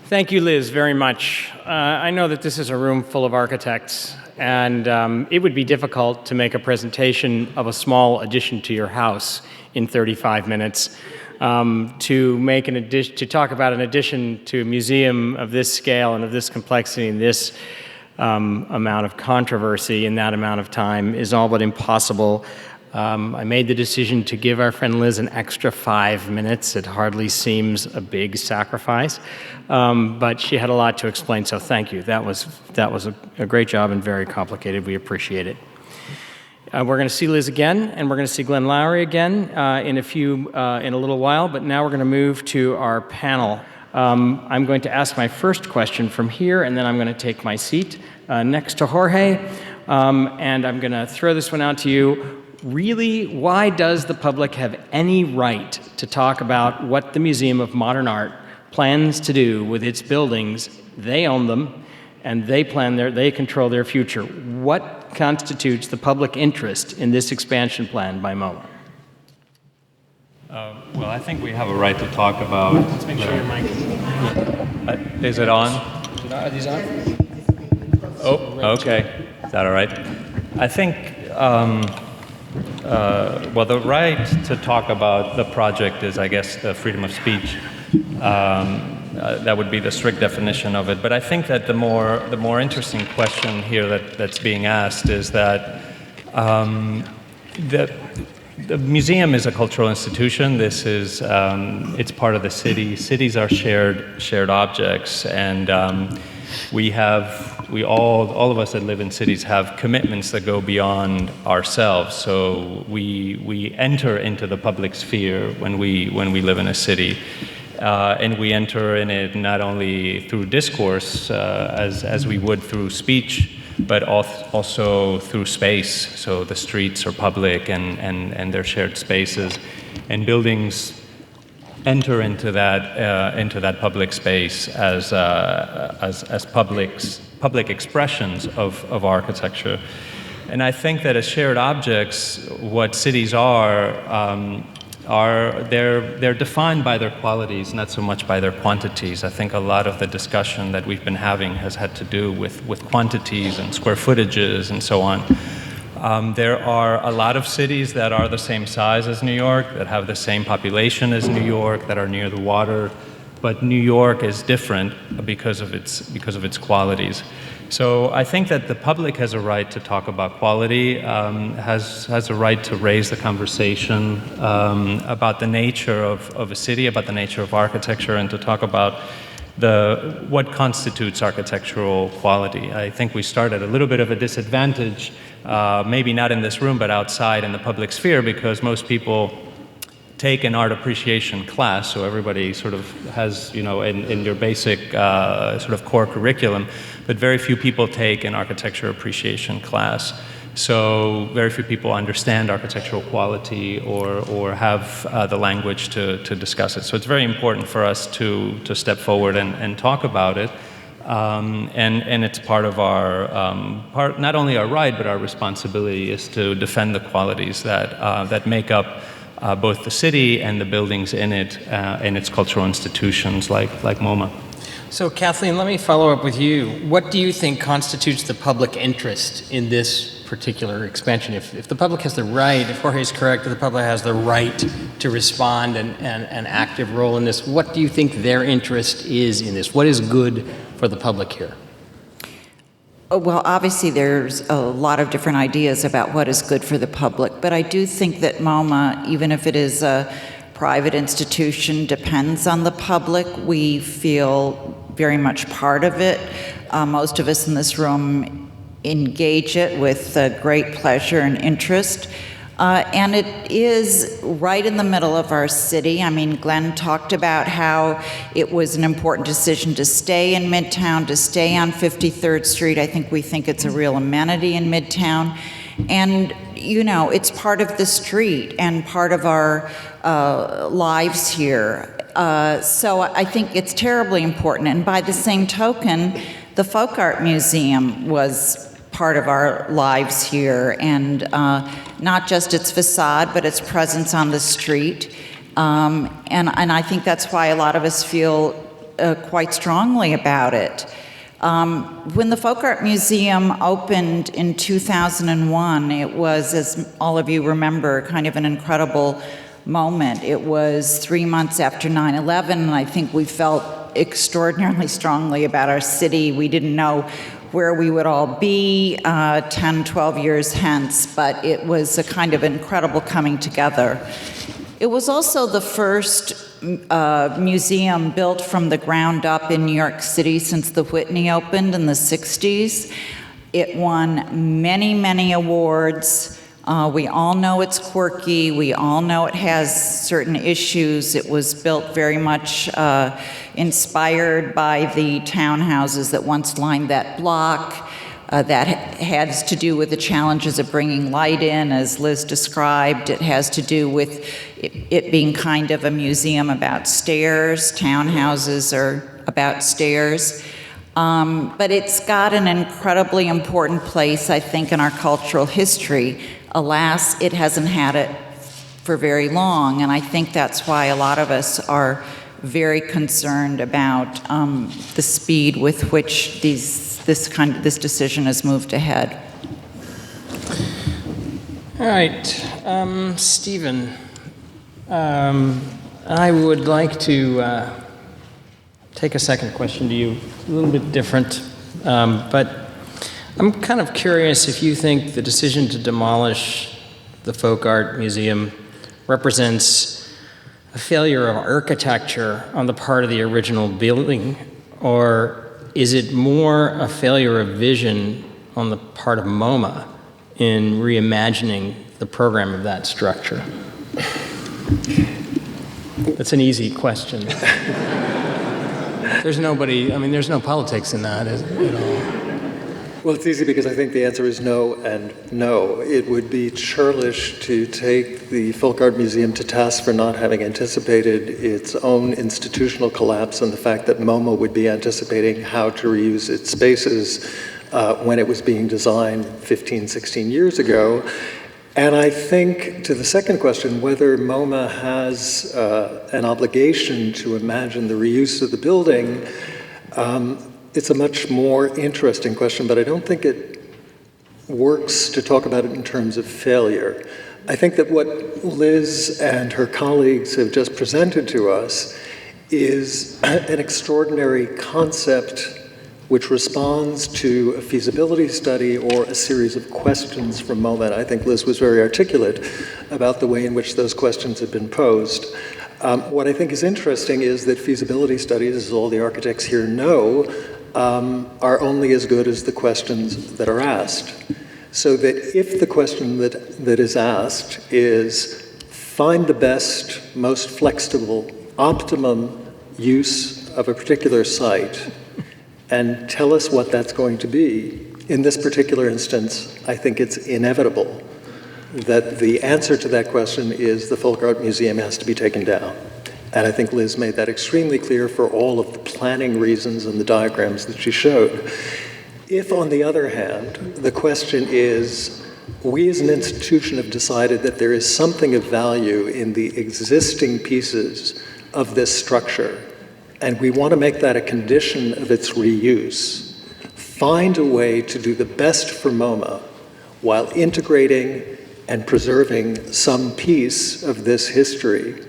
Thank you, Liz, very much. I know that this is a room full of architects, and it would be difficult to make a presentation of a small addition to your house in 35 minutes. To talk about an addition to a museum of this scale and of this complexity and this amount of controversy in that amount of time is all but impossible. I made the decision to give our friend Liz an extra 5 minutes. It hardly seems a big sacrifice, but she had a lot to explain, so thank you. That was a great job and very complicated. We appreciate it. We're going to see Liz again, and we're going to see Glenn Lowry again in a little while, but now we're going to move to our panel. I'm going to ask my first question from here, and then I'm going to take my seat next to Jorge, and I'm going to throw this one out to you. Really, why does the public have any right to talk about what the Museum of Modern Art plans to do with its buildings? They own them, and they control their future. What constitutes the public interest in this expansion plan by MoMA? Well, I think we have a right to talk about... Let's make sure your mic is it on? Are these on? Oh, okay. Is that all right? I think... well, the right to talk about the project is, I guess, the freedom of speech. That would be the strict definition of it. But I think that the more interesting question here that's being asked is that the museum is a cultural institution. This is it's part of the city. Cities are shared objects, and all of us that live in cities have commitments that go beyond ourselves. So we enter into the public sphere when we live in a city, and we enter in it not only through discourse as we would through speech, but also through space. So the streets are public and they're shared spaces, and buildings enter into that public space as public expressions of architecture. And I think that as shared objects, what cities are they're defined by their qualities, not so much by their quantities. I think a lot of the discussion that we've been having has had to do with quantities and square footages and so on. There are a lot of cities that are the same size as New York, that have the same population as New York, that are near the water, but New York is different because of its qualities. So I think that the public has a right to talk about quality, has a right to raise the conversation about the nature of a city, about the nature of architecture, and to talk about what constitutes architectural quality. I think we start at a little bit of a disadvantage, maybe not in this room, but outside in the public sphere, because most people take an art appreciation class, so everybody sort of has, in your basic sort of core curriculum, but very few people take an architecture appreciation class. So very few people understand architectural quality or have the language to discuss it. So it's very important for us to step forward and talk about it. And it's part of our, not only our right, but our responsibility is to defend the qualities that make up both the city and the buildings in it, and its cultural institutions like MoMA. So Kathleen, let me follow up with you. What do you think constitutes the public interest in this particular expansion? If the public has the right, if Jorge is correct, if the public has the right to respond and an active role in this. What do you think their interest is in this? What is good for the public here? Well, obviously there's a lot of different ideas about what is good for the public, but I do think that MoMA, even if it is a private institution, depends on the public. We feel very much part of it. Most of us in this room engage it with great pleasure and interest. And it is right in the middle of our city. I mean, Glenn talked about how it was an important decision to stay in Midtown, to stay on 53rd Street. I think we think it's a real amenity in Midtown. And, you know, it's part of the street and part of our lives here. So I think it's terribly important. And by the same token, the Folk Art Museum was part of our lives here, and not just its facade, but its presence on the street. And I think that's why a lot of us feel quite strongly about it. When the Folk Art Museum opened in 2001, it was, as all of you remember, kind of an incredible moment. It was 3 months after 9/11, and I think we felt extraordinarily strongly about our city. We didn't know where we would all be 10, 12 years hence, but it was a kind of incredible coming together. It was also the first museum built from the ground up in New York City since the Whitney opened in the 60s. It won many, many awards. We all know it's quirky. We all know it has certain issues. It was built very much inspired by the townhouses that once lined that block. That has to do with the challenges of bringing light in, as Liz described. It has to do with it being kind of a museum about stairs. Townhouses are about stairs. But it's got an incredibly important place, I think, in our cultural history. Alas, it hasn't had it for very long, and I think that's why a lot of us are very concerned about the speed with which this decision has moved ahead. All right, Stephen, I would like to take a second question to you, a little bit different, but I'm kind of curious if you think the decision to demolish the Folk Art Museum represents a failure of architecture on the part of the original building, or is it more a failure of vision on the part of MoMA in reimagining the program of that structure? That's an easy question. There's no politics in that at all. Well, it's easy because I think the answer is no and no. It would be churlish to take the Folk Art Museum to task for not having anticipated its own institutional collapse and the fact that MoMA would be anticipating how to reuse its spaces when it was being designed 15, 16 years ago. And I think, to the second question, whether MoMA has an obligation to imagine the reuse of the building, it's a much more interesting question, but I don't think it works to talk about it in terms of failure. I think that what Liz and her colleagues have just presented to us is an extraordinary concept which responds to a feasibility study or a series of questions from MoMA. I think Liz was very articulate about the way in which those questions have been posed. What I think is interesting is that feasibility studies, as all the architects here know, are only as good as the questions that are asked. So that if the question that is asked is, find the best, most flexible, optimum use of a particular site, and tell us what that's going to be, in this particular instance, I think it's inevitable that the answer to that question is the Folk Art Museum has to be taken down. And I think Liz made that extremely clear for all of the planning reasons and the diagrams that she showed. If, on the other hand, the question is, we as an institution have decided that there is something of value in the existing pieces of this structure, and we want to make that a condition of its reuse, find a way to do the best for MoMA while integrating and preserving some piece of this history,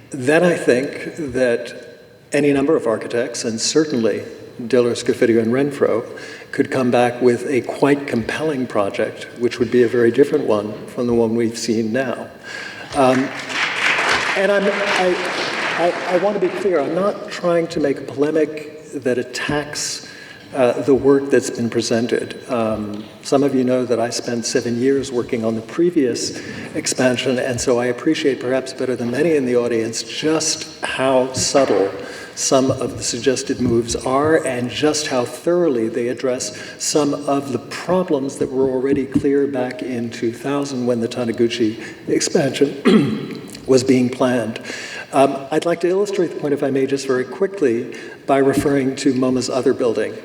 then I think that any number of architects, and certainly Diller, Scofidio, and Renfro, could come back with a quite compelling project, which would be a very different one from the one we've seen now. And I want to be clear, I'm not trying to make a polemic that attacks the work that's been presented. Some of you know that I spent 7 years working on the previous expansion, and so I appreciate perhaps better than many in the audience just how subtle some of the suggested moves are and just how thoroughly they address some of the problems that were already clear back in 2000 when the Taniguchi expansion was being planned. I'd like to illustrate the point, if I may, just very quickly by referring to MoMA's other building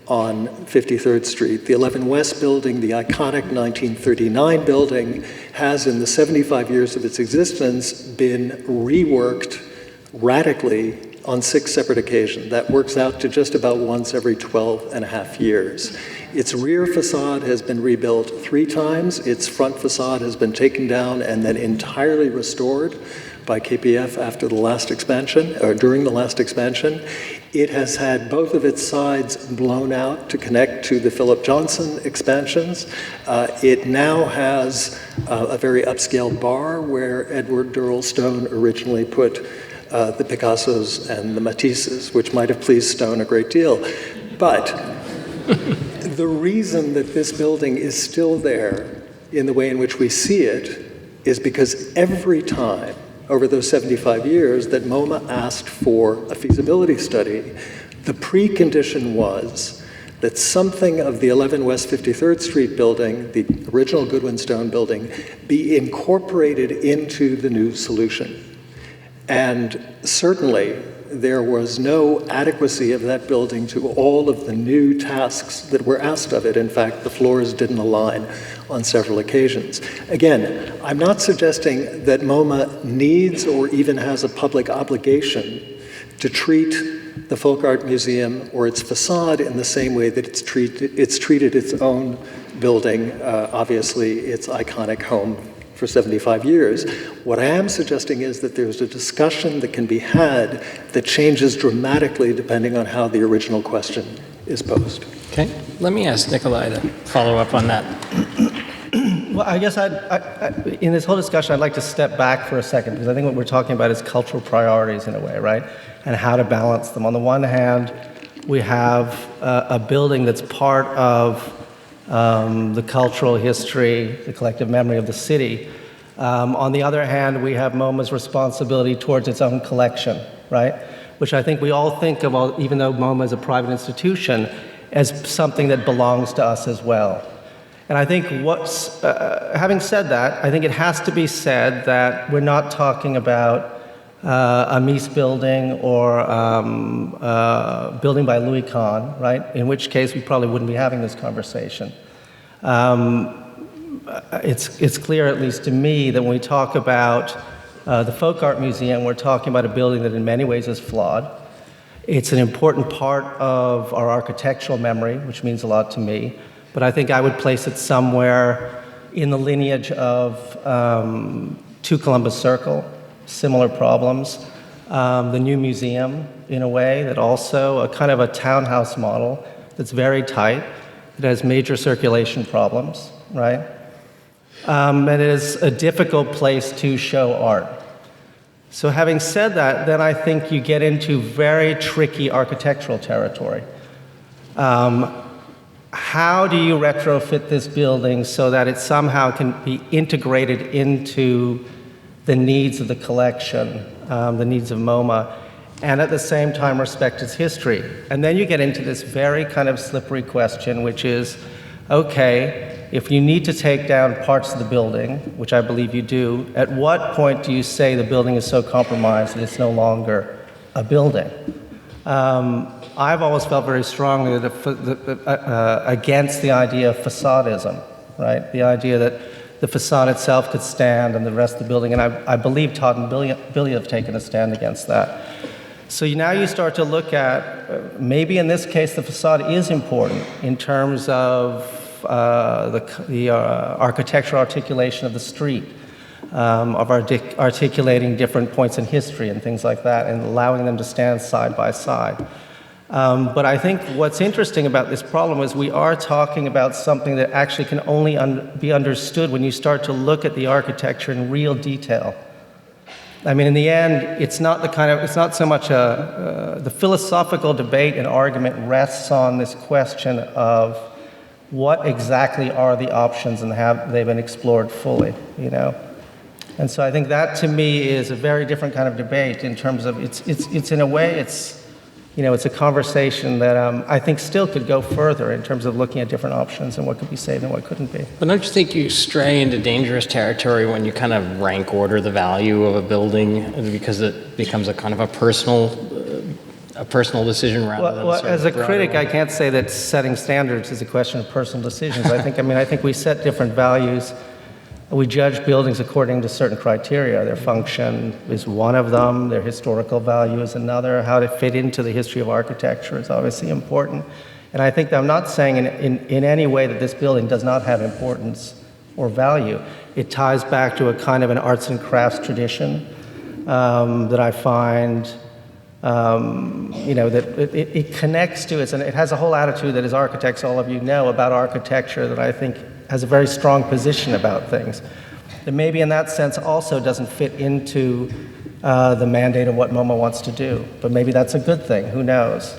on 53rd Street. The 11 West building, the iconic 1939 building, has in the 75 years of its existence been reworked radically on 6 separate occasions. That works out to just about once every 12 and a half years. Its rear facade has been rebuilt 3 times. Its front facade has been taken down and then entirely restored by KPF after the last expansion, or during the last expansion. It has had both of its sides blown out to connect to the Philip Johnson expansions. It now has a very upscale bar where Edward Durrell Stone originally put the Picassos and the Matisses, which might have pleased Stone a great deal. But the reason that this building is still there in the way in which we see it is because every time over those 75 years that MoMA asked for a feasibility study, the precondition was that something of the 11 West 53rd Street building, the original Goodwin Stone building, be incorporated into the new solution. And certainly, there was no adequacy of that building to all of the new tasks that were asked of it. In fact, the floors didn't align on several occasions. Again, I'm not suggesting that MoMA needs or even has a public obligation to treat the Folk Art Museum or its facade in the same way that it's treated its own building, obviously its iconic home for 75 years. What I am suggesting is that there's a discussion that can be had that changes dramatically depending on how the original question is posed. Okay, let me ask Nikolai to follow up on that. Well, I guess in this whole discussion, I'd like to step back for a second, because I think what we're talking about is cultural priorities in a way, right? And how to balance them. On the one hand, we have a building that's part of the cultural history, the collective memory of the city. On the other hand, we have MoMA's responsibility towards its own collection, right? Which I think we all think of, even though MoMA is a private institution, as something that belongs to us as well. And I think having said that, I think it has to be said that we're not talking about a Mies building or a building by Louis Kahn, right? In which case we probably wouldn't be having this conversation. It's clear, at least to me, that when we talk about the Folk Art Museum, we're talking about a building that in many ways is flawed. It's an important part of our architectural memory, which means a lot to me. But I think I would place it somewhere in the lineage of 2 Columbus Circle, similar problems. The new museum, in a way, that also a kind of a townhouse model that's very tight. It has major circulation problems, right? And it is a difficult place to show art. So having said that, then I think you get into very tricky architectural territory. How do you retrofit this building so that it somehow can be integrated into the needs of the collection, the needs of MoMA, and at the same time respect its history? And then you get into this very kind of slippery question, which is, okay, if you need to take down parts of the building, which I believe you do, at what point do you say the building is so compromised that it's no longer a building? I've always felt very strongly against the idea of facadism, right? The idea that the facade itself could stand and the rest of the building, and I believe Todd and Billy have taken a stand against that. So now you start to look at, maybe in this case the facade is important in terms of the architectural articulation of the street, of articulating different points in history and things like that, and allowing them to stand side by side. But I think what's interesting about this problem is we are talking about something that actually can only be understood when you start to look at the architecture in real detail. I mean, in the end, it's not so much the philosophical debate and argument rests on this question of what exactly are the options and have they been explored fully, you know? And so I think that to me is a very different kind of debate in terms of it's in a way, you know, it's a conversation that I think still could go further in terms of looking at different options and what could be saved and what couldn't be. But don't you think you stray into dangerous territory when you kind of rank order the value of a building because it becomes a kind of a personal decision rather than Well, as a critic, I can't say that setting standards is a question of personal decisions. I think we set different values. We judge buildings according to certain criteria. Their function is one of them, their historical value is another, how to fit into the history of architecture is obviously important. And I think that I'm not saying in any way that this building does not have importance or value. It ties back to a kind of an arts and crafts tradition that I find, you know, that it connects to it, and it has a whole attitude that as architects, all of you know about architecture that I think has a very strong position about things. That maybe in that sense also doesn't fit into the mandate of what MoMA wants to do. But maybe that's a good thing, who knows?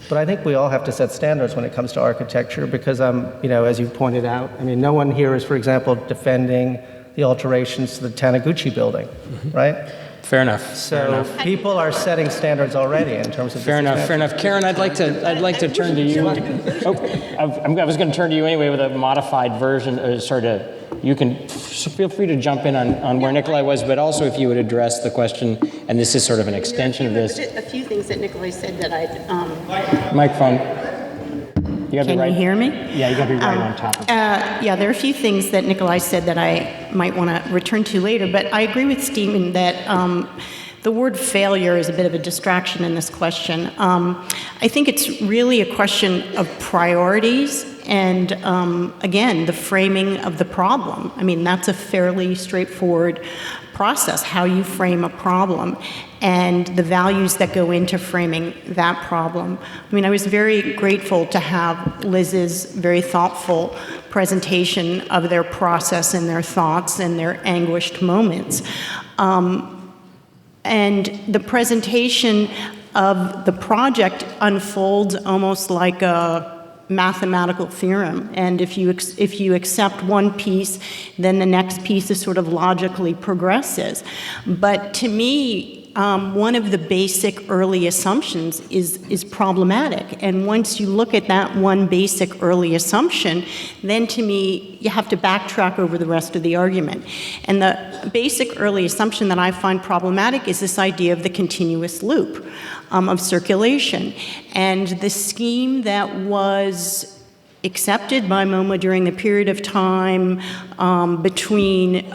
But I think we all have to set standards when it comes to architecture because, you know, as you pointed out, I mean, no one here is, for example, defending the alterations to the Taniguchi building, right? Fair enough. So people are setting standards already in terms of Fair enough. Karen, I'd like to turn to you. I was going to turn to you anyway with a modified version. You can feel free to jump in on where Nikolai was, but also if you would address the question, and this is sort of an extension of this. A few things that Nikolai said that I'd... Microphone. Can you hear me? Yeah, you got to be right on top of it. Yeah, there are a few things that Nikolai said that I might want to return to later, but I agree with Stephen that the word failure is a bit of a distraction in this question. I think it's really a question of priorities and, again, the framing of the problem. I mean, that's a fairly straightforward process, how you frame a problem and the values that go into framing that problem. I mean, I was very grateful to have Liz's very thoughtful presentation of their process and their thoughts and their anguished moments. And the presentation of the project unfolds almost like a mathematical theorem, and if you accept one piece, then the next piece is sort of logically progresses. But to me, one of the basic early assumptions is problematic, and once you look at that one basic early assumption, then to me you have to backtrack over the rest of the argument. And the basic early assumption that I find problematic is this idea of the continuous loop of circulation. And the scheme that was accepted by MoMA during the period of time between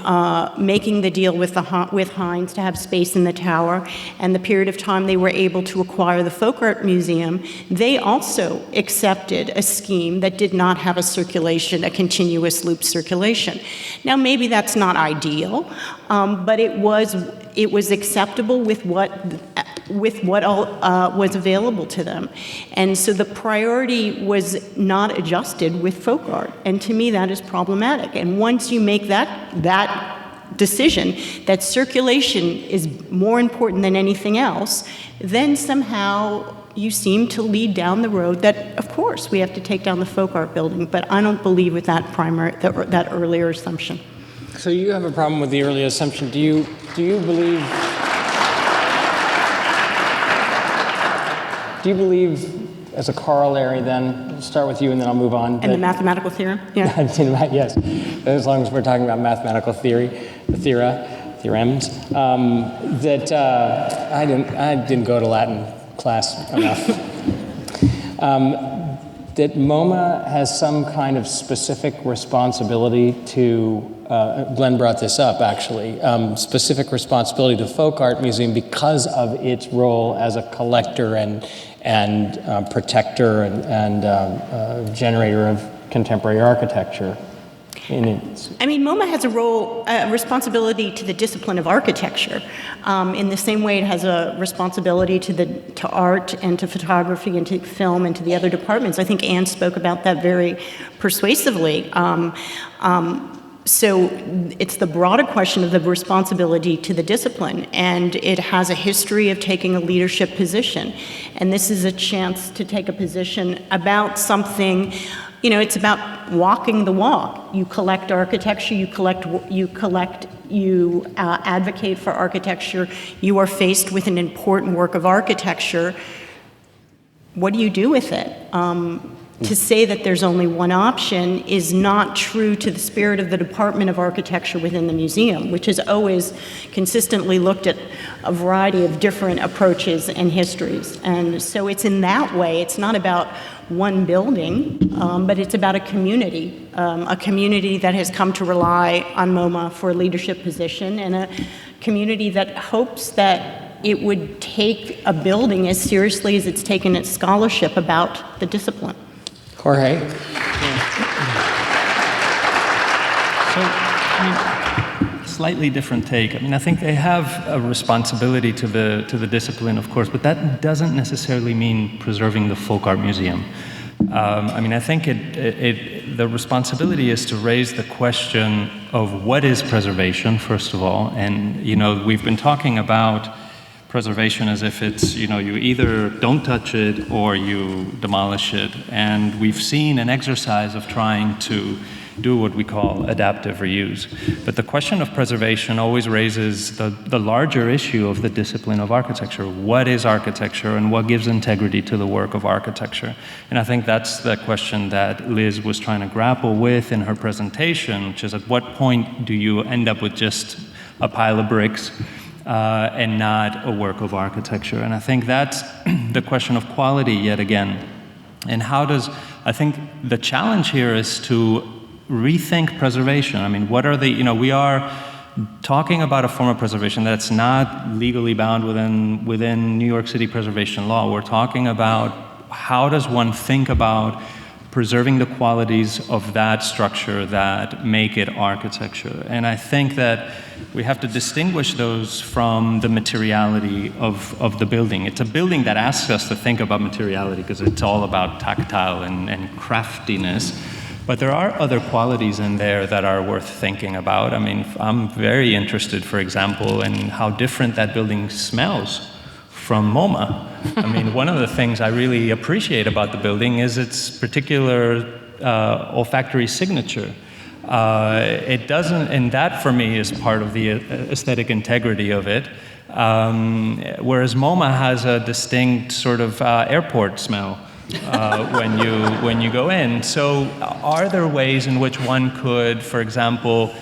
making the deal with Heinz to have space in the tower and the period of time they were able to acquire the Folk Art Museum, they also accepted a scheme that did not have a circulation, a continuous loop circulation. Now, maybe that's not ideal, but it was acceptable with what was available to them. And so the priority was not adjusted with folk art. And to me, that is problematic. And once you make that decision, that circulation is more important than anything else, then somehow you seem to lead down the road that, of course, we have to take down the folk art building. But I don't believe with that that earlier assumption. So you have a problem with the early assumption. Do you believe... Do you believe, as a corollary then, we'll start with you and then I'll move on. And the mathematical theorem? Yeah. Yes, as long as we're talking about mathematical theorems, that I didn't go to Latin class enough. That MoMA has some kind of specific responsibility to, Glenn brought this up actually, specific responsibility to Folk Art Museum because of its role as a collector and protector and generator of contemporary architecture. I mean, MoMA has a responsibility to the discipline of architecture. In the same way it has a responsibility to art and to photography and to film and to the other departments. I think Anne spoke about that very persuasively. So it's the broader question of the responsibility to the discipline, and it has a history of taking a leadership position. And this is a chance to take a position about something. It's about walking the walk. You collect architecture, you advocate for architecture, you are faced with an important work of architecture. What do you do with it? To say that there's only one option is not true to the spirit of the Department of Architecture within the museum, which has always consistently looked at a variety of different approaches and histories. And so it's in that way, it's not about one building, but it's about a community that has come to rely on MoMA for a leadership position, and a community that hopes that it would take a building as seriously as it's taken its scholarship about the discipline. Jorge? Slightly different take. I think they have a responsibility to the discipline, of course, but that doesn't necessarily mean preserving the Folk Art Museum. I think the responsibility is to raise the question of what is preservation, first of all, and we've been talking about preservation as if it's, you either don't touch it or you demolish it. And we've seen an exercise of trying to do what we call adaptive reuse. But the question of preservation always raises the larger issue of the discipline of architecture. What is architecture and what gives integrity to the work of architecture? And I think that's the question that Liz was trying to grapple with in her presentation, which is at what point do you end up with just a pile of bricks and not a work of architecture? And I think that's the question of quality yet again. And I think the challenge here is to rethink preservation. What are we are talking about a form of preservation that's not legally bound within New York City preservation law. We're talking about how does one think about preserving the qualities of that structure that make it architecture. And I think that we have to distinguish those from the materiality of the building. It's a building that asks us to think about materiality because it's all about tactile and craftiness. But there are other qualities in there that are worth thinking about. I'm very interested, for example, in how different that building smells from MoMA. One of the things I really appreciate about the building is its particular olfactory signature. It doesn't, and that for me is part of the aesthetic integrity of it. Whereas MoMA has a distinct sort of airport smell when you go in. So are there ways in which one could, for example,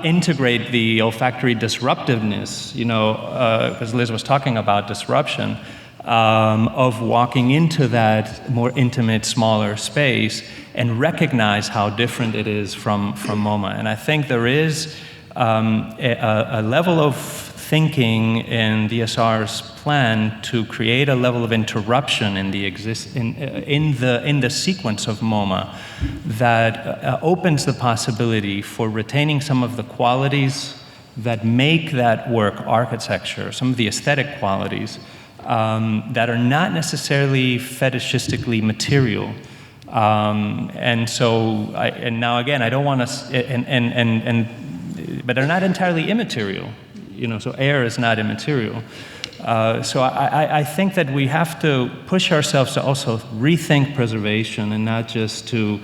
integrate the olfactory disruptiveness, because Liz was talking about disruption, of walking into that more intimate, smaller space and recognize how different it is from MoMA. And I think there is a level of thinking in DSR's plan to create a level of interruption in the sequence of MoMA that opens the possibility for retaining some of the qualities that make that work architecture, some of the aesthetic qualities that are not necessarily fetishistically material. And now again, I don't want to, but they're not entirely immaterial. So air is not immaterial. So I think that we have to push ourselves to also rethink preservation and not just to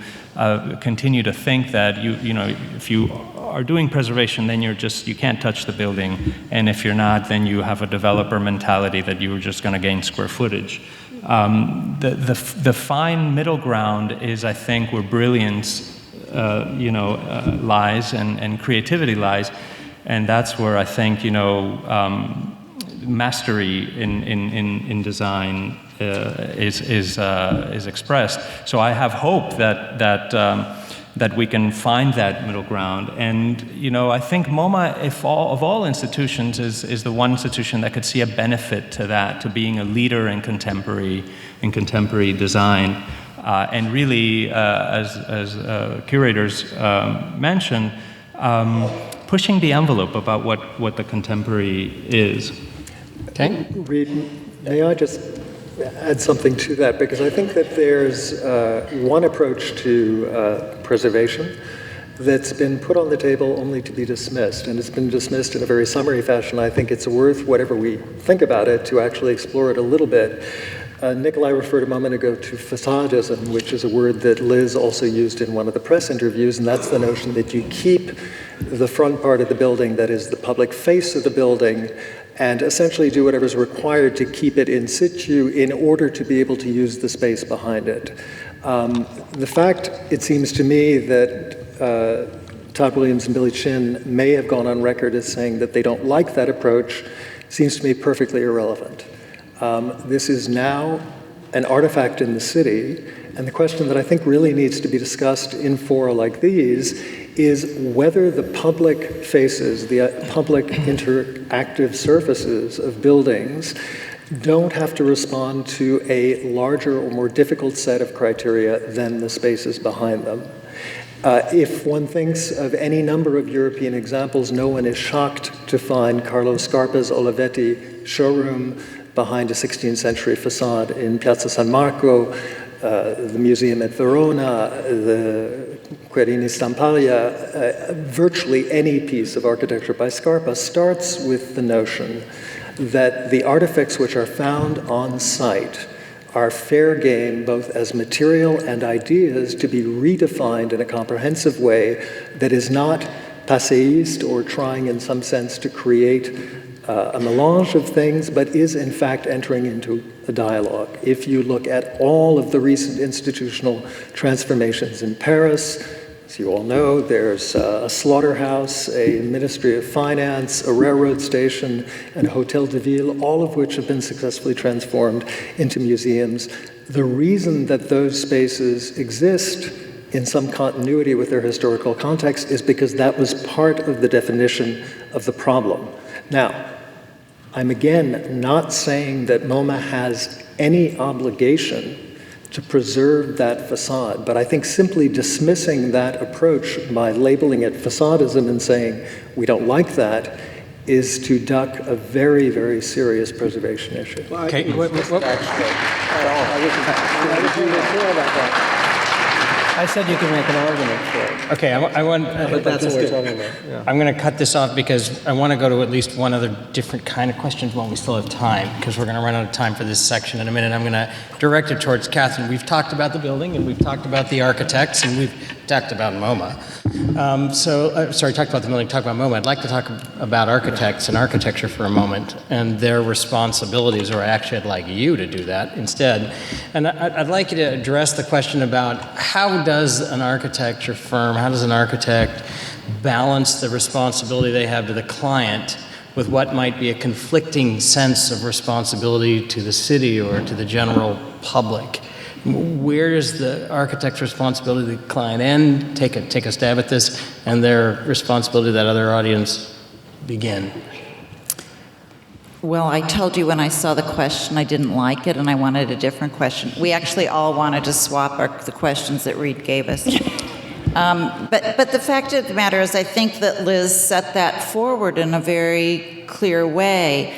continue to think that if you are doing preservation, then you can't touch the building, and if you're not, then you have a developer mentality that you're just going to gain square footage. The fine middle ground is, I think, where brilliance lies and creativity lies. And that's where I think, mastery in design is expressed. So I have hope that we can find that middle ground. And I think MoMA, of all institutions, is the one institution that could see a benefit to that, to being a leader in contemporary design. And really, as curators mentioned, pushing the envelope about what the contemporary is. Okay. Reed, may I just add something to that? Because I think that there's one approach to preservation that's been put on the table only to be dismissed, and it's been dismissed in a very summary fashion. I think it's worth, whatever we think about it, to actually explore it a little bit. Nikolai referred a moment ago to facadism, which is a word that Liz also used in one of the press interviews, and that's the notion that you keep the front part of the building, that is the public face of the building, and essentially do whatever's required to keep it in situ in order to be able to use the space behind it. The fact, it seems to me, that Todd Williams and Billy Chin may have gone on record as saying that they don't like that approach seems to me perfectly irrelevant. This is now an artifact in the city, and the question that I think really needs to be discussed in fora like these is whether the public faces, the public interactive surfaces of buildings don't have to respond to a larger or more difficult set of criteria than the spaces behind them. If one thinks of any number of European examples, no one is shocked to find Carlo Scarpa's Olivetti showroom behind a 16th century facade in Piazza San Marco, the museum at Verona, the Querini Stampaglia. Virtually any piece of architecture by Scarpa starts with the notion that the artifacts which are found on site are fair game, both as material and ideas, to be redefined in a comprehensive way that is not passéiste or trying in some sense to create a melange of things, but is in fact entering into a dialogue. If you look at all of the recent institutional transformations in Paris, as you all know, there's a slaughterhouse, a Ministry of Finance, a railroad station, and a Hotel de Ville, all of which have been successfully transformed into museums. The reason that those spaces exist in some continuity with their historical context is because that was part of the definition of the problem. Now, I'm again not saying that MoMA has any obligation to preserve that facade, but I think simply dismissing that approach by labeling it facadism and saying we don't like that is to duck a very, very serious preservation issue. Well, Okay. I said you can make an argument for it. Okay, I want. But that's what we're talking about. Yeah. I'm going to cut this off because I want to go to at least one other different kind of question while we still have time, because we're going to run out of time for this section in a minute. I'm going to direct it towards Catherine. We've talked about the building, and we've talked about the architects, and we've talked about MoMA. Talked about the building, talked about MoMA. I'd like to talk about architects and architecture for a moment and their responsibilities, or actually I'd like you to do that instead. And I'd like you to address the question about how does an architecture firm, how does an architect balance the responsibility they have to the client with what might be a conflicting sense of responsibility to the city or to the general public? Where does the architect's responsibility to the client end, take a stab at this, and their responsibility to that other audience begin? Well, I told you when I saw the question I didn't like it and I wanted a different question. We actually all wanted to swap the questions that Reed gave us. But the fact of the matter is I think that Liz set that forward in a very clear way.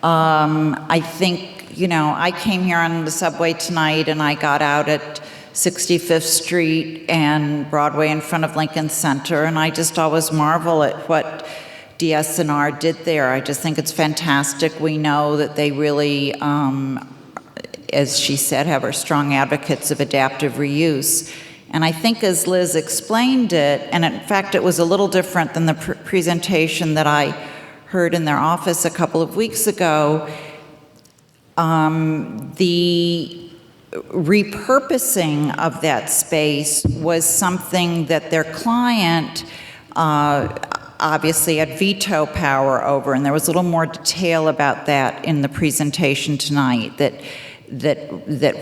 I think, I came here on the subway tonight and I got out at 65th Street and Broadway in front of Lincoln Center, and I just always marvel at what DS&R did there. I just think it's fantastic. We know that they really, as she said, are strong advocates of adaptive reuse. And I think as Liz explained it, and in fact it was a little different than the presentation that I heard in their office a couple of weeks ago, the repurposing of that space was something that their client obviously had veto power over, and there was a little more detail about that in the presentation tonight, that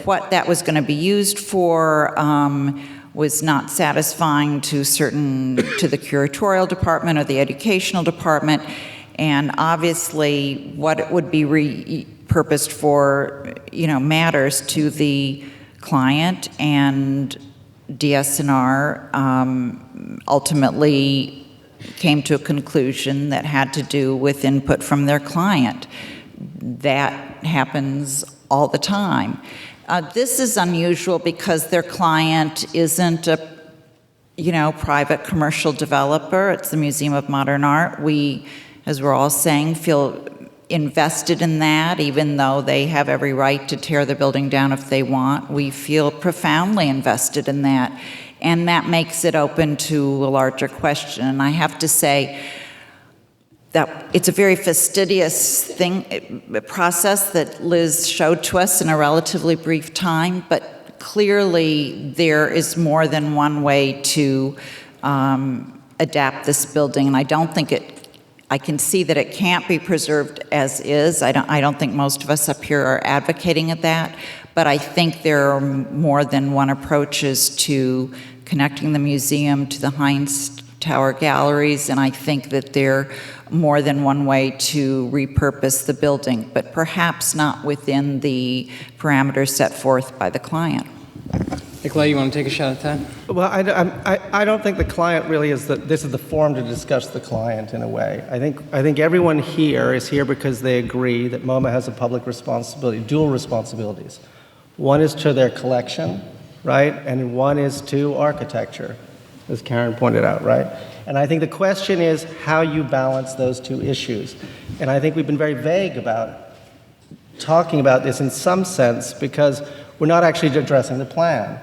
what that was going to be used for was not satisfying to the curatorial department or the educational department, and obviously what it would be repurposed for, matters to the client, and DSNR ultimately came to a conclusion that had to do with input from their client. That happens all the time. This is unusual because their client isn't a private commercial developer. It's the Museum of Modern Art. We, as we're all saying, feel invested in that, even though they have every right to tear the building down if they want. We feel profoundly invested in that, and that makes it open to a larger question. And I have to say that it's a very fastidious process that Liz showed to us in a relatively brief time, but clearly there is more than one way to adapt this building, and I don't think I can see that it can't be preserved as is. I don't think most of us up here are advocating of that, but I think there are more than one approaches to connecting the museum to the Heinz Tower galleries, and I think that there are more than one way to repurpose the building, but perhaps not within the parameters set forth by the client. Nicolai, you want to take a shot at that? Well, I don't think the client really this is the forum to discuss the client in a way. I think everyone here is here because they agree that MoMA has a public responsibility, dual responsibilities. One is to their collection, right? And one is to architecture, as Karen pointed out, right? And I think the question is how you balance those two issues. And I think we've been very vague about talking about this in some sense because we're not actually addressing the plan,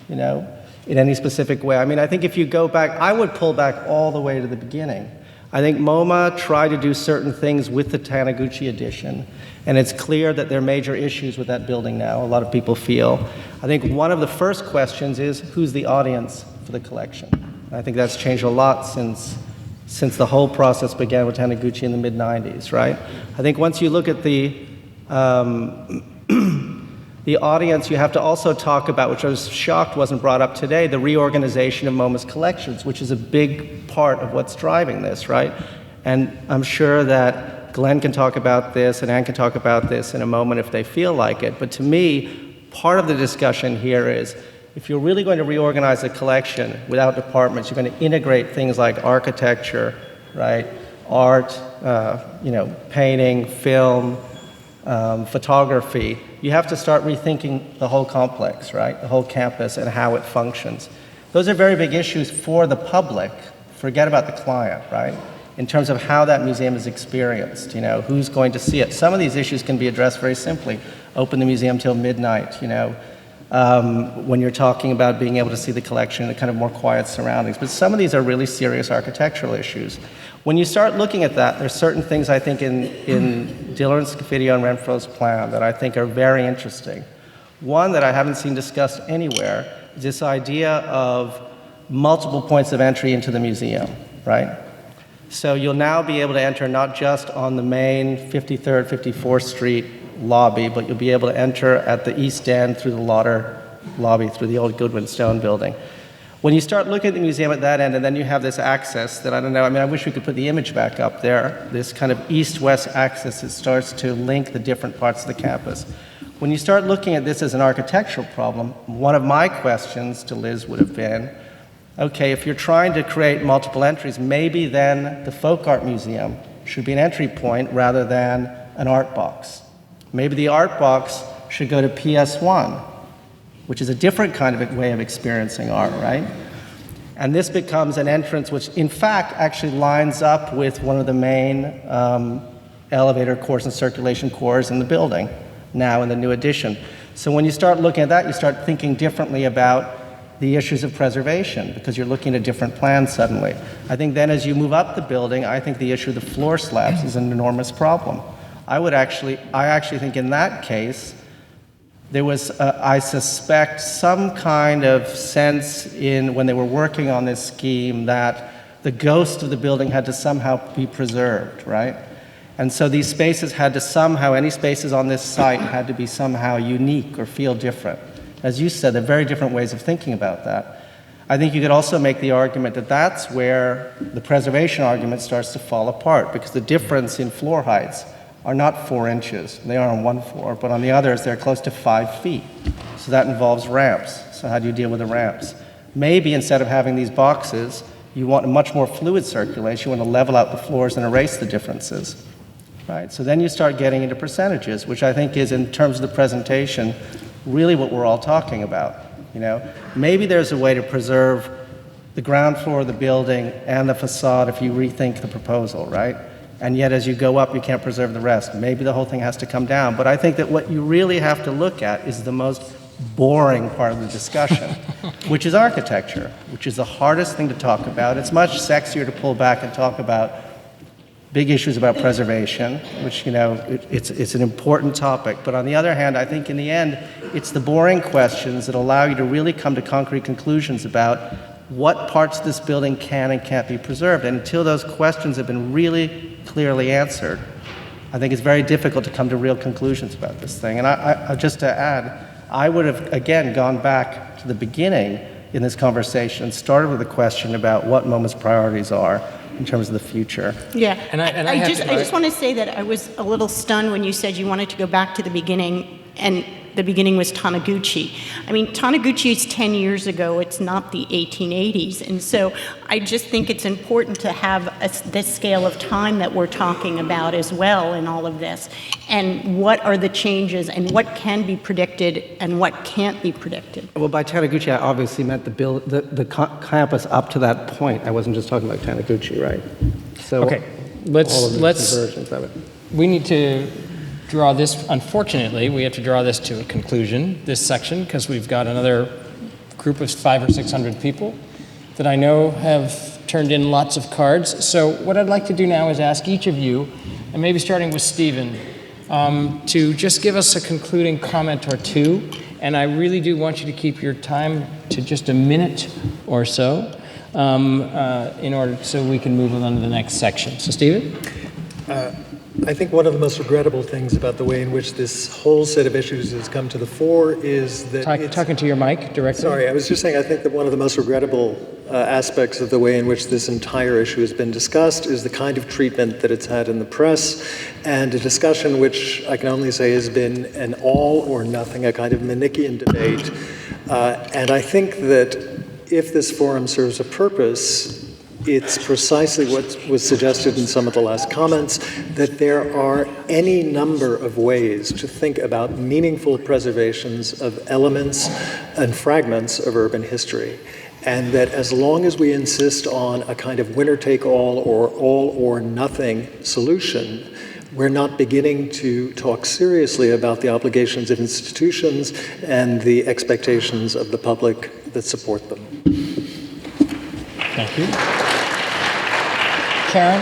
in any specific way. I mean, I think if you go back, I would pull back all the way to the beginning. I think MoMA tried to do certain things with the Taniguchi edition, and it's clear that there are major issues with that building now, a lot of people feel. I think one of the first questions is, who's the audience for the collection? And I think that's changed a lot since the whole process began with Taniguchi in the mid-90s, right? I think once you look at the audience, you have to also talk about, which I was shocked wasn't brought up today, the reorganization of MoMA's collections, which is a big part of what's driving this, right? And I'm sure that Glenn can talk about this and Ann can talk about this in a moment if they feel like it. But to me, part of the discussion here is, if you're really going to reorganize a collection without departments, you're going to integrate things like architecture, right? Art, painting, film, photography. You have to start rethinking the whole complex, right? The whole campus and how it functions. Those are very big issues for the public. Forget about the client, right? In terms of how that museum is experienced, who's going to see it. Some of these issues can be addressed very simply. Open the museum till midnight, when you're talking about being able to see the collection in a kind of more quiet surroundings. But some of these are really serious architectural issues. When you start looking at that, there's certain things I think in Dillon, Scafidio, and Renfro's plan that I think are very interesting. One that I haven't seen discussed anywhere is this idea of multiple points of entry into the museum, right? So you'll now be able to enter not just on the main 53rd, 54th Street lobby, but you'll be able to enter at the east end through the Lauder lobby, through the old Goodwin Stone building. When you start looking at the museum at that end, and then you have this access that, I wish we could put the image back up there, this kind of east-west axis that starts to link the different parts of the campus. When you start looking at this as an architectural problem, one of my questions to Liz would have been, okay, if you're trying to create multiple entries, maybe then the Folk Art Museum should be an entry point rather than an art box. Maybe the art box should go to PS1, which is a different kind of way of experiencing art, right? And this becomes an entrance which, in fact, actually lines up with one of the main elevator cores and circulation cores in the building, now in the new addition. So when you start looking at that, you start thinking differently about the issues of preservation, because you're looking at a different plan suddenly. I think then as you move up the building, I think the issue of the floor slabs is an enormous problem. I actually think in that case, there was, I suspect, some kind of sense when they were working on this scheme that the ghost of the building had to somehow be preserved, right? And so these spaces had to somehow, any spaces on this site had to be somehow unique or feel different. As you said, there are very different ways of thinking about that. I think you could also make the argument that that's where the preservation argument starts to fall apart, because the difference in floor heights are not 4 inches. They are on one floor, but on the others, they're close to 5 feet. So that involves ramps. So how do you deal with the ramps? Maybe instead of having these boxes, you want a much more fluid circulation. You want to level out the floors and erase the differences, right? So then you start getting into percentages, which I think is, in terms of the presentation, really what we're all talking about. Maybe there's a way to preserve the ground floor of the building and the facade if you rethink the proposal, right? And yet as you go up, you can't preserve the rest. Maybe the whole thing has to come down. But I think that what you really have to look at is the most boring part of the discussion, which is architecture, which is the hardest thing to talk about. It's much sexier to pull back and talk about big issues about preservation, which, it's an important topic. But on the other hand, I think in the end, it's the boring questions that allow you to really come to concrete conclusions about what parts of this building can and can't be preserved. And until those questions have been really clearly answered, I think it's very difficult to come to real conclusions about this thing. And I just to add, I would have, again, gone back to the beginning in this conversation and started with a question about what MoMA's priorities are in terms of the future. Yeah, I just want to say that I was a little stunned when you said you wanted to go back to the beginning, and the beginning was Taniguchi. I mean, Taniguchi is 10 years ago. It's not the 1880s. And so I just think it's important to have this scale of time that we're talking about as well in all of this. And what are the changes and what can be predicted and what can't be predicted? Well, by Taniguchi, I obviously meant the campus up to that point. I wasn't just talking about Taniguchi, right? So okay, let's versions of it. We need to draw this, unfortunately, we have to draw this to a conclusion, this section, because we've got another group of 500 or 600 people that I know have turned in lots of cards. So what I'd like to do now is ask each of you, and maybe starting with Stephen, to just give us a concluding comment or two. And I really do want you to keep your time to just a minute or so, in order so we can move on to the next section. So Stephen? I think one of the most regrettable things about the way in which this whole set of issues has come to the fore is that talking to your mic directly. Sorry, I was just saying I think that one of the most regrettable aspects of the way in which this entire issue has been discussed is the kind of treatment that it's had in the press, and a discussion which I can only say has been an all or nothing, a kind of Manichaean debate. And I think that if this forum serves a purpose, it's precisely what was suggested in some of the last comments, that there are any number of ways to think about meaningful preservations of elements and fragments of urban history. And that as long as we insist on a kind of winner-take-all or all-or-nothing solution, we're not beginning to talk seriously about the obligations of institutions and the expectations of the public that support them. Thank you. Karen?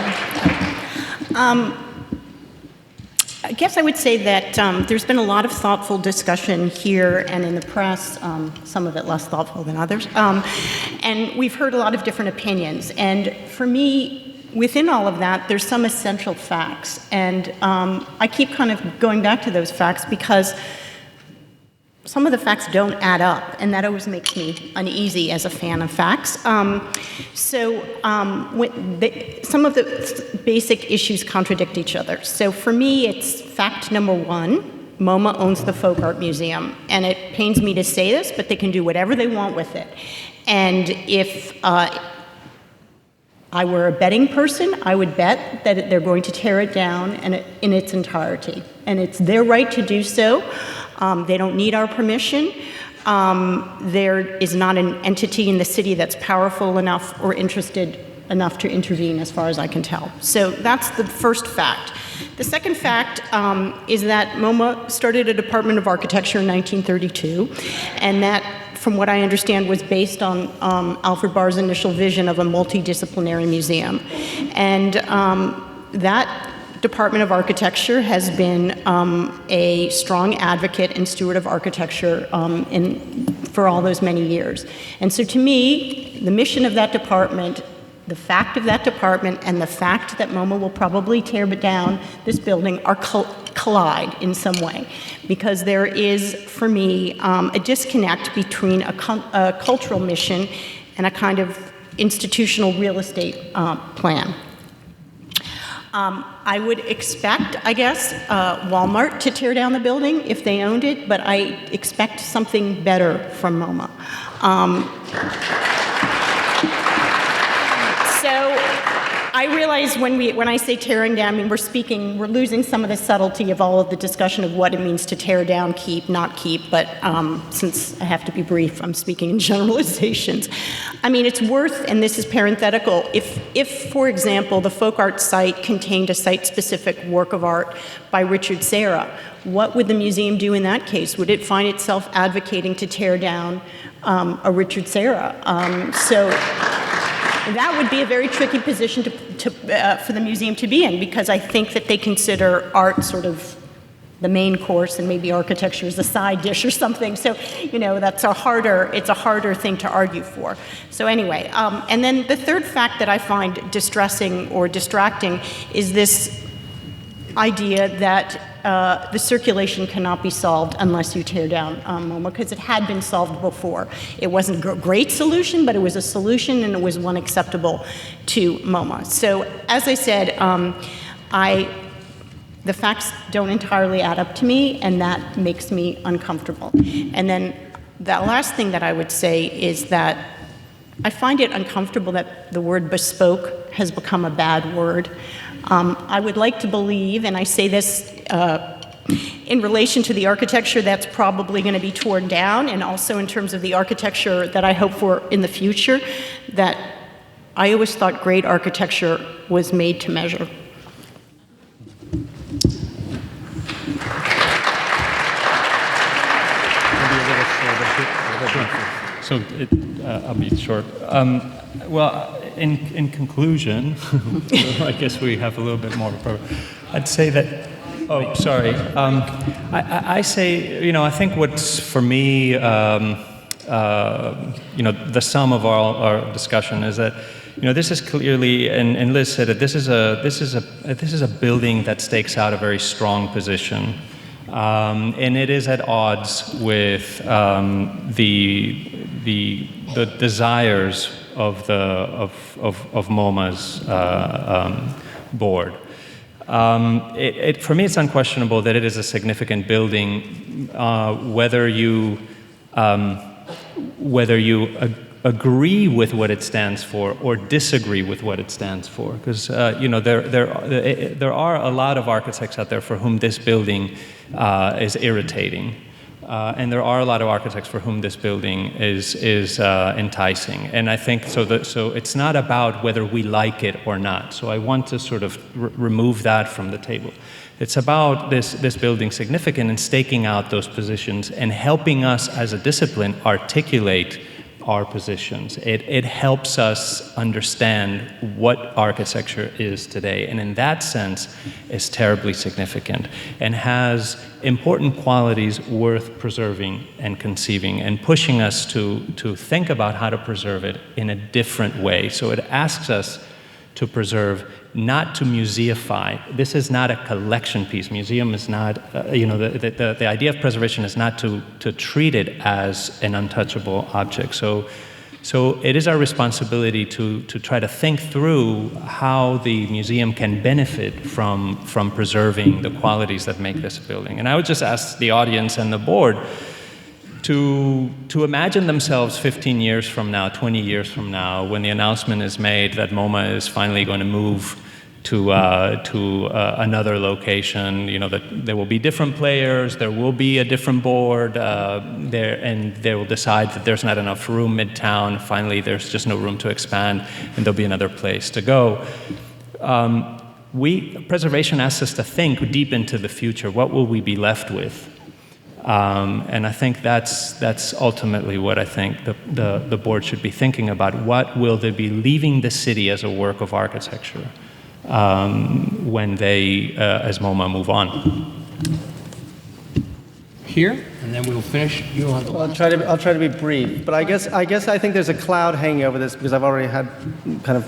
I guess I would say that there's been a lot of thoughtful discussion here and in the press, some of it less thoughtful than others, and we've heard a lot of different opinions. And for me, within all of that, there's some essential facts. And I keep kind of going back to those facts because some of the facts don't add up, and that always makes me uneasy as a fan of facts. Some of the basic issues contradict each other. So for me, it's fact number one, MoMA owns the Folk Art Museum. And it pains me to say this, but they can do whatever they want with it. And if I were a betting person, I would bet that they're going to tear it down in its entirety. And it's their right to do so. They don't need our permission. There is not an entity in the city that's powerful enough or interested enough to intervene, as far as I can tell. So that's the first fact. The second fact is that MoMA started a Department of Architecture in 1932, and that, from what I understand, was based on Alfred Barr's initial vision of a multidisciplinary museum. And that Department of Architecture has been a strong advocate and steward of architecture for all those many years. And so to me, the mission of that department, the fact of that department, and the fact that MoMA will probably tear down this building are collide in some way. Because there is, for me, a disconnect between a cultural mission and a kind of institutional real estate plan. I would expect, I guess, Walmart to tear down the building if they owned it, but I expect something better from MoMA. So I realize when I say tearing down, I mean, we're losing some of the subtlety of all of the discussion of what it means to tear down, keep, not keep, but since I have to be brief, I'm speaking in generalizations. I mean, it's worth, and this is parenthetical, if for example, the folk art site contained a site-specific work of art by Richard Serra, what would the museum do in that case? Would it find itself advocating to tear down a Richard Serra? So that would be a very tricky position for the museum to be in, because I think that they consider art sort of the main course and maybe architecture is a side dish or something. So, it's a harder thing to argue for. So anyway, and then the third fact that I find distressing or distracting is this idea that the circulation cannot be solved unless you tear down MoMA, because it had been solved before. It wasn't a great solution, but it was a solution, and it was one acceptable to MoMA. So, as I said, the facts don't entirely add up to me, and that makes me uncomfortable. And then the last thing that I would say is that I find it uncomfortable that the word bespoke has become a bad word. I would like to believe, and I say this in relation to the architecture that's probably going to be torn down, and also in terms of the architecture that I hope for in the future, that I always thought great architecture was made to measure. So I'll be short. Well, in conclusion, I guess we have a little bit more. I'd say that. Oh, sorry. I say, I think what's for me, the sum of our discussion is that, this is clearly, and Liz said it. This is a building that stakes out a very strong position. And it is at odds with the desires of MoMA's board. For me, it's unquestionable that it is a significant building, whether you agree with what it stands for or disagree with what it stands for, because there are a lot of architects out there for whom this building is irritating, and there are a lot of architects for whom this building is enticing. And I think so it's not about whether we like it or not. So I want to sort of remove that from the table. It's about this building significant and staking out those positions and helping us as a discipline articulate our positions. It helps us understand what architecture is today, and in that sense is terribly significant and has important qualities worth preserving and conceiving and pushing us to think about how to preserve it in a different way. So it asks us to preserve, not to museify. This is not a collection piece. Museum is not, the idea of preservation is not to treat it as an untouchable object. So it is our responsibility to try to think through how the museum can benefit from preserving the qualities that make this building. And I would just ask the audience and the board to imagine themselves 15 years from now, 20 years from now, when the announcement is made that MoMA is finally going to move to another location, that there will be different players, there will be a different board, and they will decide that there's not enough room midtown, finally there's just no room to expand, and there'll be another place to go. Preservation asks us to think deep into the future. What will we be left with? And I think that's ultimately what I think the board should be thinking about. What will they be leaving the city as a work of architecture when they, as MoMA, move on? Here, and then we will finish. You on the last. I'll try to be brief, but I guess I think there's a cloud hanging over this because I've already had kind of,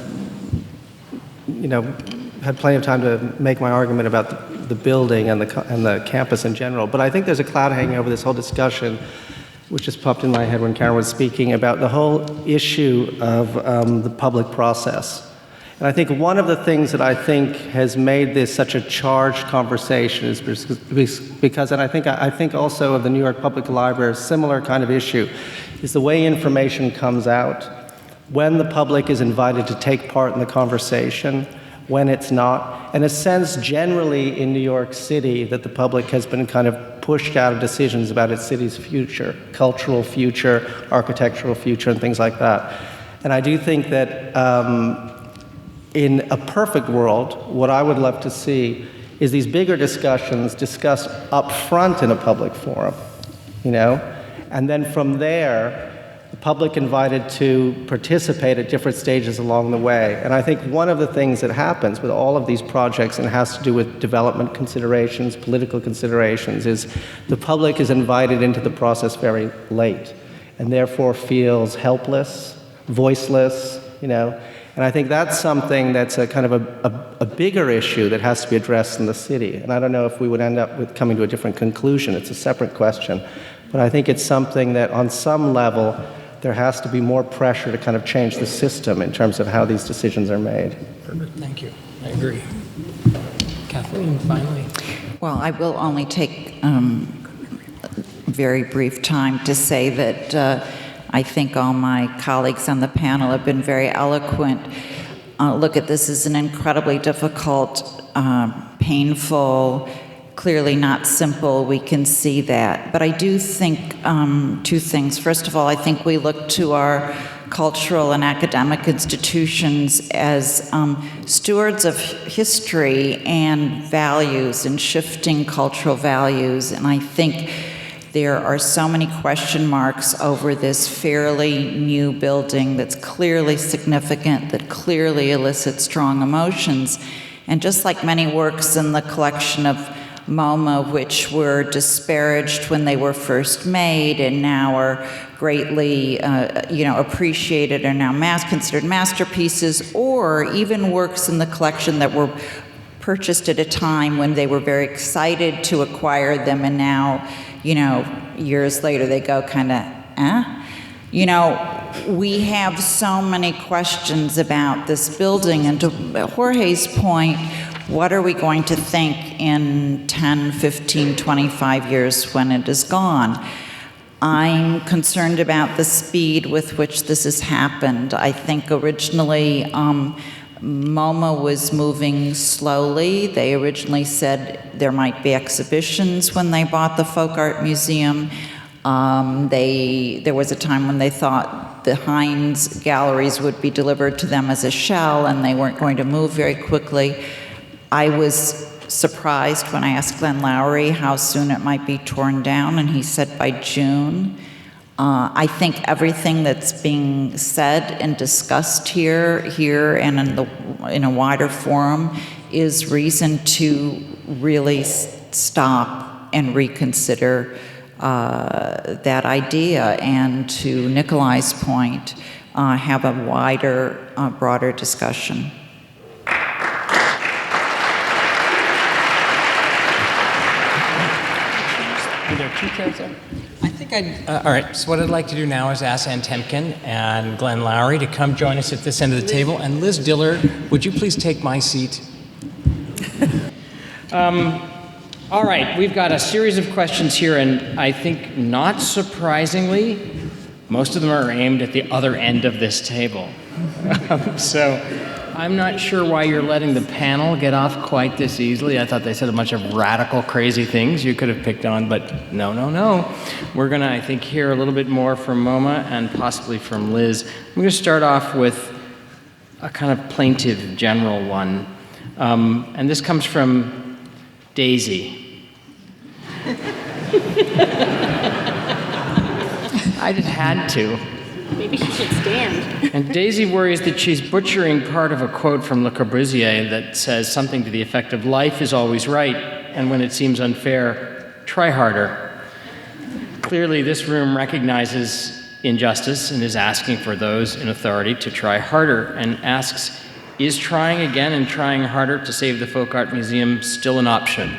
had plenty of time to make my argument about the building and the campus in general. But I think there's a cloud hanging over this whole discussion, which just popped in my head when Karen was speaking about the whole issue of the public process. And I think one of the things that I think has made this such a charged conversation is because, and I think also of the New York Public Library, a similar kind of issue, is the way information comes out, when the public is invited to take part in the conversation, when it's not. And a sense generally in New York City that the public has been kind of pushed out of decisions about its city's future, cultural future, architectural future, and things like that. And I do think that in a perfect world, what I would love to see is these bigger discussions discussed up front in a public forum, you know? And then from there, the public invited to participate at different stages along the way. And I think one of the things that happens with all of these projects, and it has to do with development considerations, political considerations, is the public is invited into the process very late and therefore feels helpless, voiceless, you know. And I think that's something that's a kind of a bigger issue that has to be addressed in the city. And I don't know if we would end up with coming to a different conclusion. It's a separate question. But I think it's something that on some level, there has to be more pressure to kind of change the system in terms of how these decisions are made. Perfect. Thank you. I agree. Kathleen, finally. Well, I will only take a very brief time to say that I think all my colleagues on the panel have been very eloquent. Look at this as an incredibly difficult, painful, clearly not simple. We can see that. But I do think two things. First of all, I think we look to our cultural and academic institutions as stewards of history and values and shifting cultural values. And I think there are so many question marks over this fairly new building that's clearly significant, that clearly elicits strong emotions. And just like many works in the collection of MoMA, which were disparaged when they were first made and now are greatly appreciated, are now considered masterpieces, or even works in the collection that were purchased at a time when they were very excited to acquire them, and now, years later they go kind of, we have so many questions about this building. And to Jorge's point, what are we going to think in 10, 15, 25 years when it is gone? I'm concerned about the speed with which this has happened. I think originally MoMA was moving slowly. They originally said there might be exhibitions when they bought the Folk Art Museum. There was a time when they thought the Heinz galleries would be delivered to them as a shell, and they weren't going to move very quickly. I was surprised when I asked Glenn Lowry how soon it might be torn down, and he said by June. I think everything that's being said and discussed here and in a wider forum is reason to really stop and reconsider that idea, and to Nikolai's point, have a wider, broader discussion. Are there two chairs there? I think all right, so what I'd like to do now is ask Ann Temkin and Glenn Lowry to come join us at this end of the table. And Liz Diller, would you please take my seat? All right, we've got a series of questions here, and I think, not surprisingly, most of them are aimed at the other end of this table. So I'm not sure why you're letting the panel get off quite this easily. I thought they said a bunch of radical, crazy things you could have picked on, but no. We're going to, I think, hear a little bit more from MoMA and possibly from Liz. I'm going to start off with a kind of plaintive general one, and this comes from Daisy. I just had to. Maybe she should stand. And Daisy worries that she's butchering part of a quote from Le Corbusier that says something to the effect of, "Life is always right, and when it seems unfair, try harder." Clearly, this room recognizes injustice and is asking for those in authority to try harder, and asks, is trying again and trying harder to save the Folk Art Museum still an option?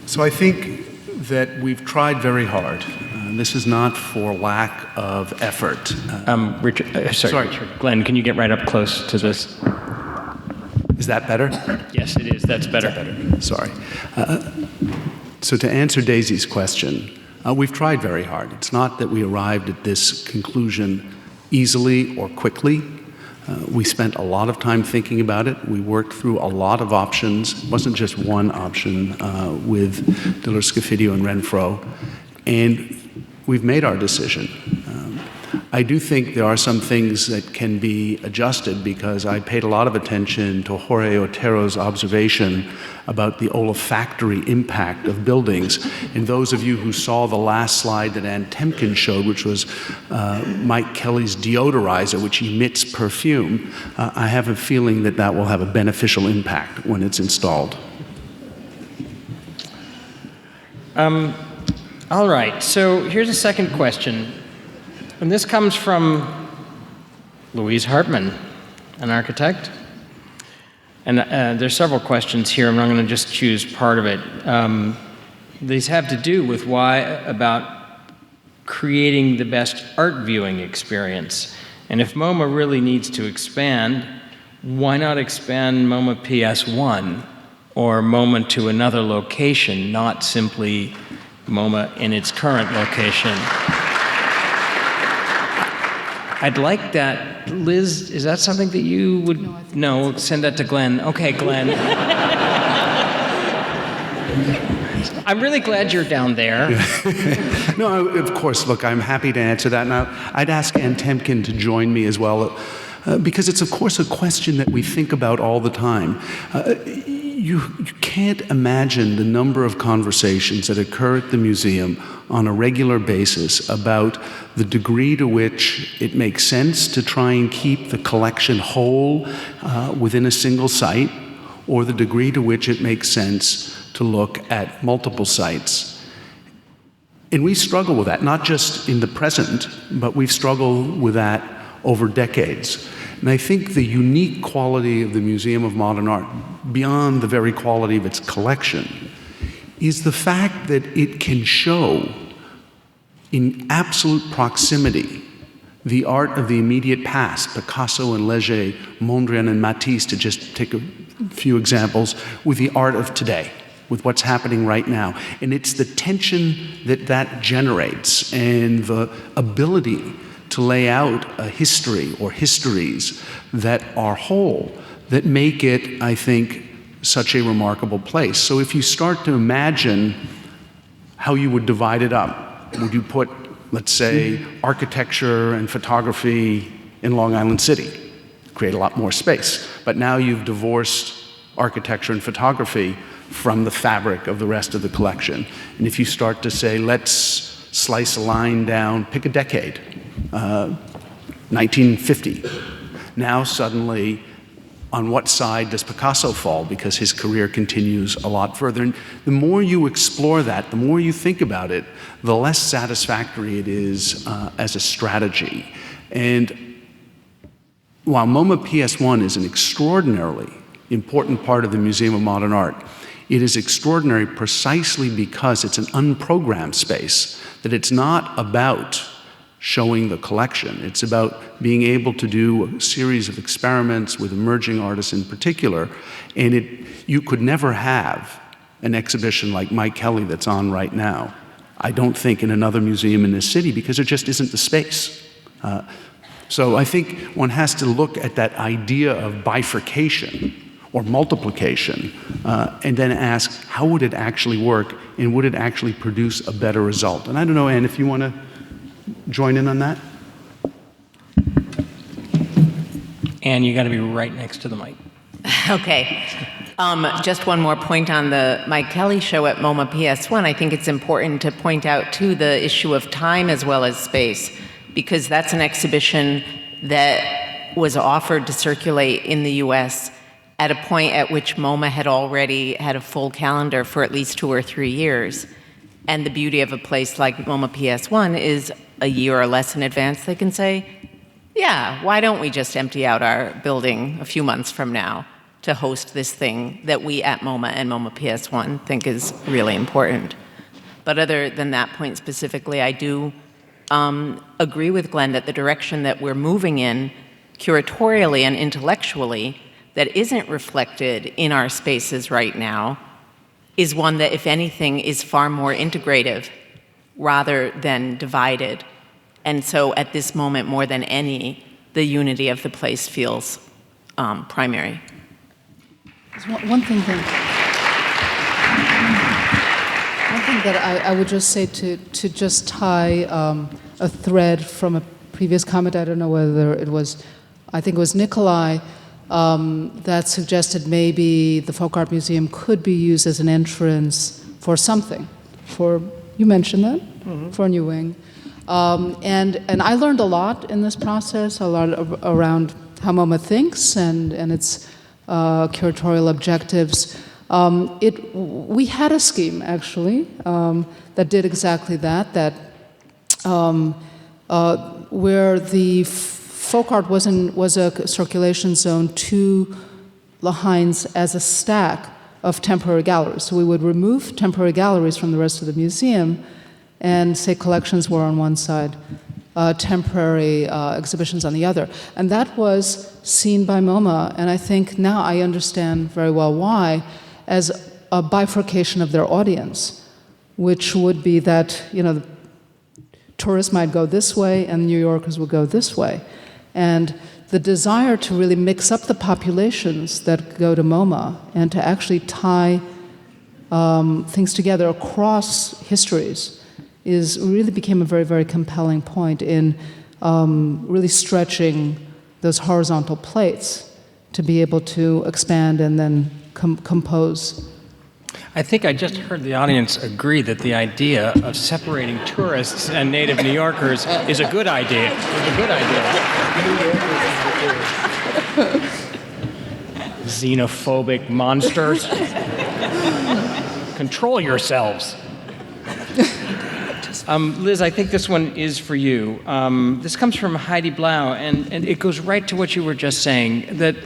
So I think that we've tried very hard. This is not for lack of effort. Sorry, Richard. Glenn, can you get right up close to this? Is that better? Yes, it is. That's better. Sorry. So to answer Daisy's question, we've tried very hard. It's not that we arrived at this conclusion easily or quickly. We spent a lot of time thinking about it. We worked through a lot of options. It wasn't just one option with Diller, Scofidio, and Renfro. And we've made our decision. I do think there are some things that can be adjusted because I paid a lot of attention to Jorge Otero's observation about the olfactory impact of buildings. And those of you who saw the last slide that Ann Temkin showed, which was Mike Kelly's deodorizer, which emits perfume, I have a feeling that that will have a beneficial impact when it's installed. All right, so here's a second question. And this comes from Louise Hartman, an architect. And there's several questions here. I'm not going to just choose part of it. These have to do with about creating the best art viewing experience. And if MoMA really needs to expand, why not expand MoMA PS1 or MoMA to another location, not simply MoMA in its current location? I'd like that. Liz, is that something that you would... No, send that to Glenn. Okay, Glenn. I'm really glad you're down there. No, of course, look, I'm happy to answer that. Now, I'd ask Ann Temkin to join me as well, because it's, of course, a question that we think about all the time. You can't imagine the number of conversations that occur at the museum on a regular basis about the degree to which it makes sense to try and keep the collection whole within a single site, or the degree to which it makes sense to look at multiple sites. And we struggle with that, not just in the present, but we've struggled with that over decades. And I think the unique quality of the Museum of Modern Art, beyond the very quality of its collection, is the fact that it can show in absolute proximity the art of the immediate past, Picasso and Leger, Mondrian and Matisse, to just take a few examples, with the art of today, with what's happening right now. And it's the tension that that generates and the ability to lay out a history or histories that are whole that make it, I think, such a remarkable place. So if you start to imagine how you would divide it up, would you put, let's say, architecture and photography in Long Island City? Create a lot more space. But now you've divorced architecture and photography from the fabric of the rest of the collection. And if you start to say, let's slice a line down, pick a decade, 1950. Now suddenly, on what side does Picasso fall? Because his career continues a lot further. And the more you explore that, the more you think about it, the less satisfactory it is as a strategy. And while MoMA PS1 is an extraordinarily important part of the Museum of Modern Art, it is extraordinary precisely because it's an unprogrammed space, that it's not about showing the collection. It's about being able to do a series of experiments with emerging artists in particular, and you could never have an exhibition like Mike Kelly that's on right now, I don't think, in another museum in this city, because there just isn't the space. So I think one has to look at that idea of bifurcation or multiplication, and then ask, how would it actually work, and would it actually produce a better result? And I don't know, Anne, if you want to join in on that? Anne, you got to be right next to the mic. Okay. Just one more point on the Mike Kelly show at MoMA PS1. I think it's important to point out, too, the issue of time as well as space, because that's an exhibition that was offered to circulate in the U.S. at a point at which MoMA had already had a full calendar for at least 2 or 3 years. And the beauty of a place like MoMA PS1 is a year or less in advance they can say, yeah, why don't we just empty out our building a few months from now to host this thing that we at MoMA and MoMA PS1 think is really important. But other than that point specifically, I do agree with Glenn that the direction that we're moving in, curatorially and intellectually, that isn't reflected in our spaces right now, is one that, if anything, is far more integrative rather than divided. And so at this moment, more than any, the unity of the place feels primary. One thing that I would just say to just tie a thread from a previous comment, I don't know whether it was, I think it was Nikolai, that suggested maybe the Folk Art Museum could be used as an entrance for something, you mentioned that, for a new wing. And I learned a lot in this process, a lot around how MoMA thinks and its curatorial objectives. We had a scheme, actually, that did exactly that where the folk art was a circulation zone to Lahain's as a stack of temporary galleries. So we would remove temporary galleries from the rest of the museum and say collections were on one side, temporary exhibitions on the other. And that was seen by MoMA, and I think now I understand very well why, as a bifurcation of their audience, which would be that, tourists might go this way and New Yorkers would go this way. And the desire to really mix up the populations that go to MoMA and to actually tie things together across histories really became a very, very compelling point in really stretching those horizontal plates to be able to expand and then compose. I think I just heard the audience agree that the idea of separating tourists and native New Yorkers is a good idea. Xenophobic monsters. Control yourselves. Liz, I think this one is for you. This comes from Heidi Blau, and it goes right to what you were just saying. That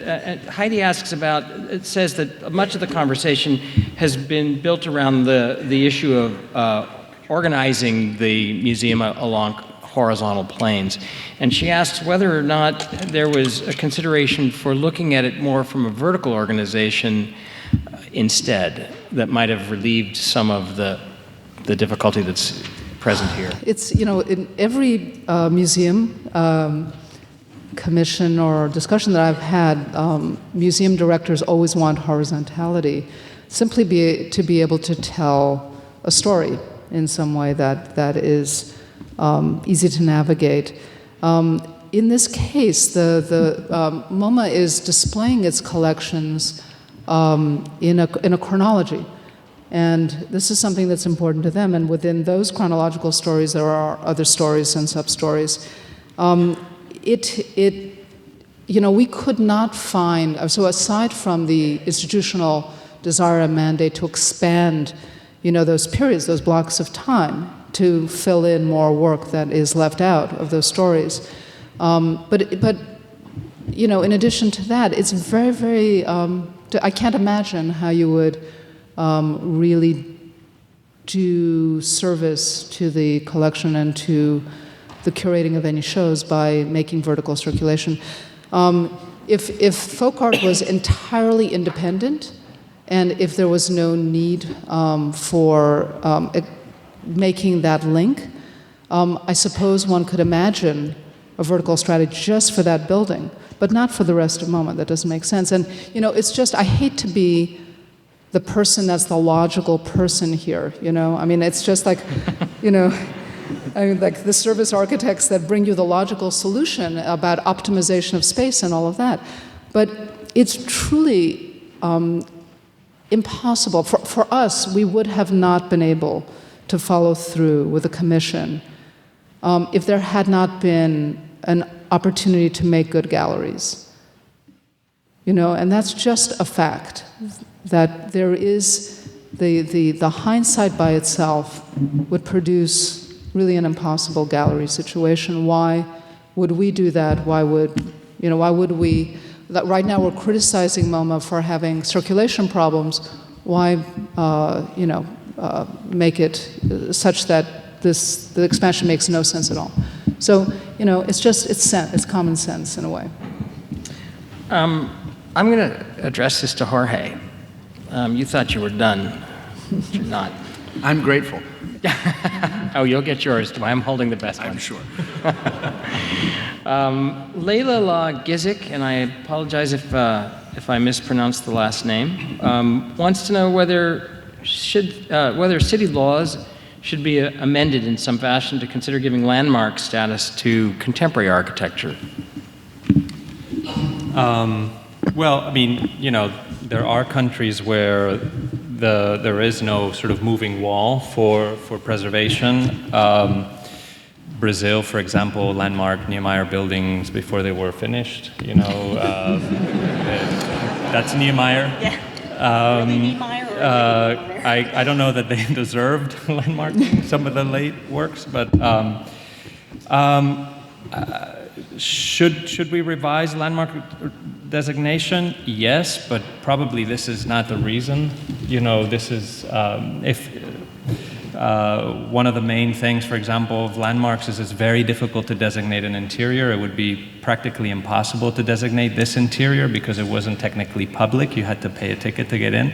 Heidi asks about, it says that much of the conversation has been built around the issue of organizing the museum along horizontal planes. And she asks whether or not there was a consideration for looking at it more from a vertical organization instead, that might have relieved some of the difficulty that's present here. It's, in every museum commission or discussion that I've had, museum directors always want horizontality, simply to be able to tell a story in some way that is easy to navigate. In this case, the MoMA is displaying its collections in a chronology. And this is something that's important to them. And within those chronological stories, there are other stories and sub-stories. We could not find, so aside from the institutional desire and mandate to expand, those periods, those blocks of time, to fill in more work that is left out of those stories. But in addition to that, it's very, very, I can't imagine how you would really do service to the collection and to the curating of any shows by making vertical circulation. If folk art was entirely independent, and if there was no need for making that link, I suppose one could imagine a vertical strategy just for that building, but not for the rest of MoMA. That doesn't make sense. And it's just, I hate to be the person that's the logical person here, I mean, it's just like, like the service architects that bring you the logical solution about optimization of space and all of that. But it's truly impossible. For us, we would have not been able to follow through with a commission if there had not been an opportunity to make good galleries. And that's just a fact. That there is the hindsight by itself would produce really an impossible gallery situation. Why would we do that? Why would we? That right now we're criticizing MoMA for having circulation problems. Why make it such that the expansion makes no sense at all. So, it's common sense in a way. I'm going to address this to Jorge. You thought you were done, but you're not. I'm grateful. Oh, you'll get yours too. I'm holding the best one. I'm sure. Layla La Gizik, and I apologize if I mispronounced the last name, wants to know whether city laws should be amended in some fashion to consider giving landmark status to contemporary architecture. Well, I mean, there are countries where there is no sort of moving wall for preservation. Brazil, for example, landmark Niemeyer buildings before they were finished. That's Niemeyer. Yeah. I don't know that they deserved landmarking some of the late works, but should we revise landmark designation? Yes, but probably this is not the reason. This is one of the main things, for example, of landmarks is it's very difficult to designate an interior. It would be practically impossible to designate this interior because it wasn't technically public. You had to pay a ticket to get in.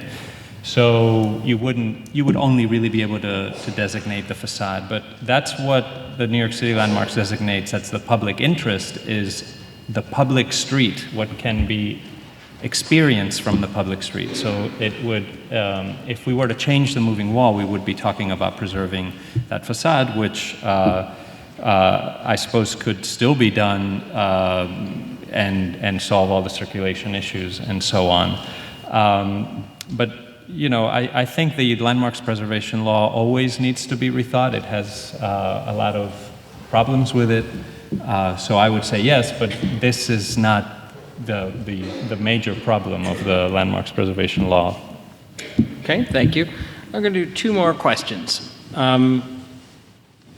So you would only really be able to designate the facade. But that's what the New York City landmarks designates. That's the public interest, is the public street, what can be experienced from the public street. So it would, if we were to change the moving wall, we would be talking about preserving that facade, which I suppose could still be done and solve all the circulation issues and so on. But I think the landmarks preservation law always needs to be rethought. It has a lot of problems with it. So I would say yes, but this is not the major problem of the landmarks preservation law. Okay, thank you. I'm going to do two more questions. Not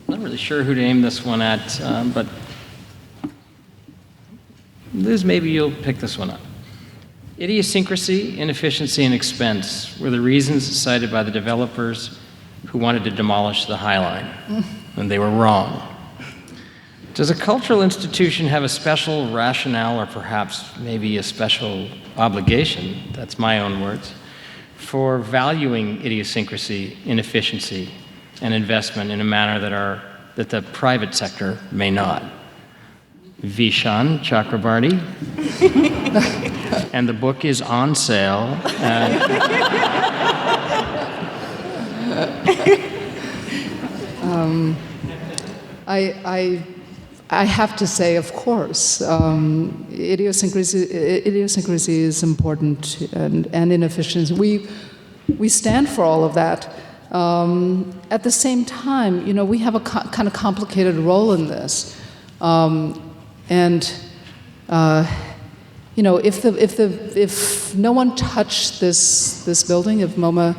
really sure who to aim this one at, but Liz, maybe you'll pick this one up. Idiosyncrasy, inefficiency, and expense were the reasons cited by the developers who wanted to demolish the High Line, and they were wrong. Does a cultural institution have a special rationale, or perhaps maybe a special obligation, that's my own words, for valuing idiosyncrasy, inefficiency, and investment in a manner that the private sector may not? Vishan Chakrabarty. And the book is on sale. I have to say, of course, idiosyncrasy is important, and inefficiency. We stand for all of that. At the same time, we have a kind of complicated role in this. If no one touched this building, if MoMA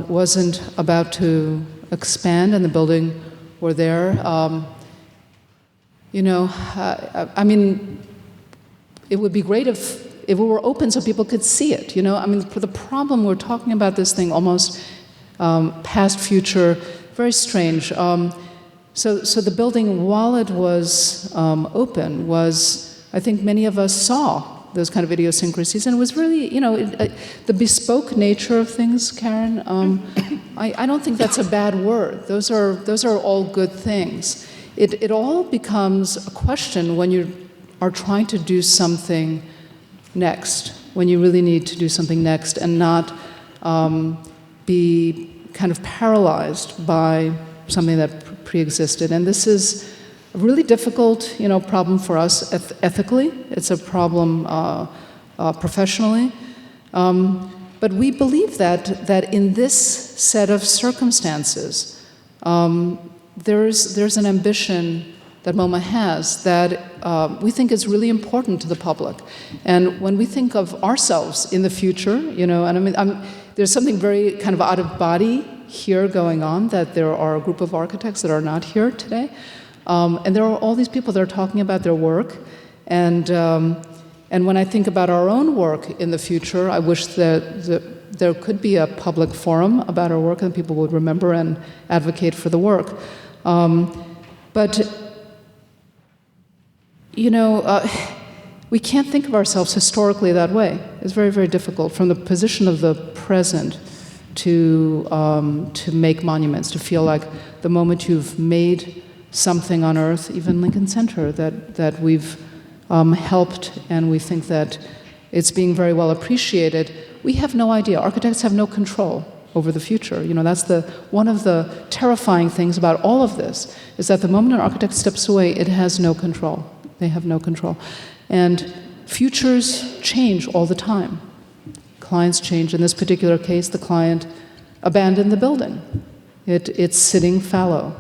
wasn't about to expand and the building were there, it would be great if it were open so people could see it. For the problem, we're talking about this thing almost past, future, very strange. So the building, while it was open, I think many of us saw those kind of idiosyncrasies, and it was really, the bespoke nature of things, Karen. I don't think that's a bad word. Those are all good things. It all becomes a question when you are trying to do something next, when you really need to do something next, and not be kind of paralyzed by something that pre-existed. And this is a really difficult, problem for us ethically. It's a problem professionally. But we believe that in this set of circumstances, there's an ambition that MoMA has that we think is really important to the public. And when we think of ourselves in the future, there's something very kind of out of body here going on, that there are a group of architects that are not here today. And there are all these people that are talking about their work. And when I think about our own work in the future, I wish that there could be a public forum about our work and people would remember and advocate for the work. But, you know, we can't think of ourselves historically that way. It's very, very difficult from the position of the present to make monuments, to feel like the moment you've made something on Earth, even Lincoln Center, that we've helped and we think that it's being very well appreciated. We have no idea. Architects have no control over the future. You know, that's one of the terrifying things about all of this, is that the moment an architect steps away, it has no control. They have no control. And futures change all the time. Clients change. In this particular case, the client abandoned the building. It's sitting fallow.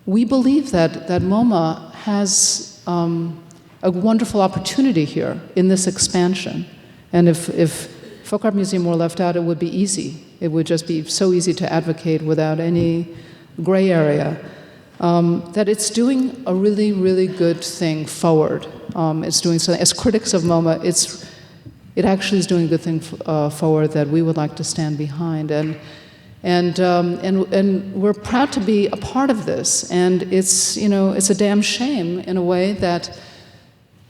We believe that MoMA has a wonderful opportunity here in this expansion. And if Folk Art Museum were left out, it would be easy. It would just be so easy to advocate without any gray area. That it's doing a really, really good thing forward. It's doing something, as critics of MoMA, it actually is doing a good thing forward that we would like to stand behind. And we're proud to be a part of this. And it's, you know, it's a damn shame in a way that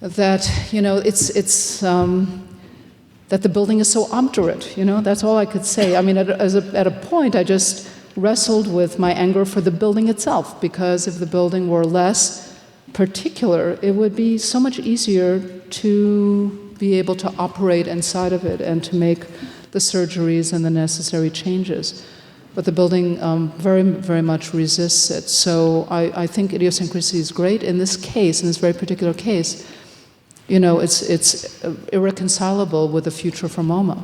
you know, that the building is so obdurate, you know, that's all I could say. I mean, at a point, I just wrestled with my anger for the building itself, because if the building were less particular, it would be so much easier to be able to operate inside of it and to make the surgeries and the necessary changes. But the building very, very much resists it. So I think idiosyncrasy is great. In this case, in this very particular case, you know, it's irreconcilable with the future for MoMA.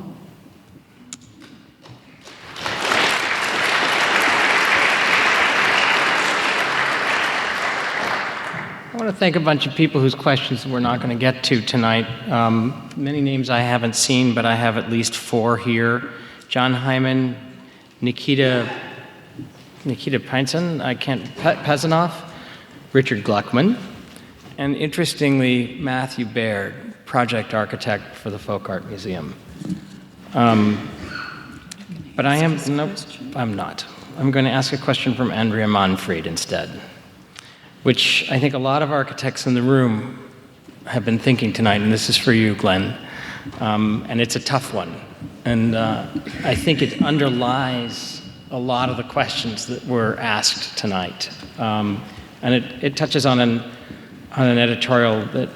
I want to thank a bunch of people whose questions we're not going to get to tonight. Many names I haven't seen, but I have at least 4 here. John Hyman, Nikita Pezanoff, Richard Gluckman, and interestingly, Matthew Baird, project architect for the Folk Art Museum. But I'm not. I'm going to ask a question from Andrea Manfred instead, which I think a lot of architects in the room have been thinking tonight, and this is for you, Glenn. And it's a tough one. And I think it underlies a lot of the questions that were asked tonight. And it touches on an editorial that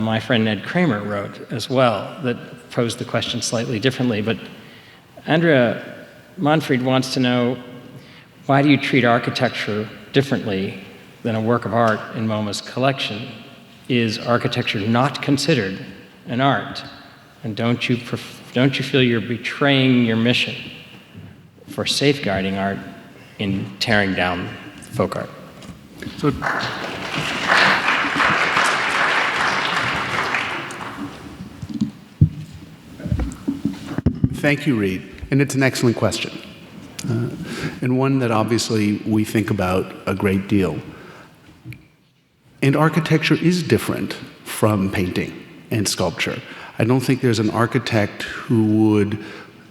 my friend Ned Kramer wrote as well that posed the question slightly differently. But Andrea Manfred wants to know, why do you treat architecture differently than a work of art in MoMA's collection? Is architecture not considered an art? And don't you feel you're betraying your mission for safeguarding art in tearing down folk art? So, thank you, Reed. And it's an excellent question. And one that obviously we think about a great deal. And architecture is different from painting and sculpture. I don't think there's an architect who would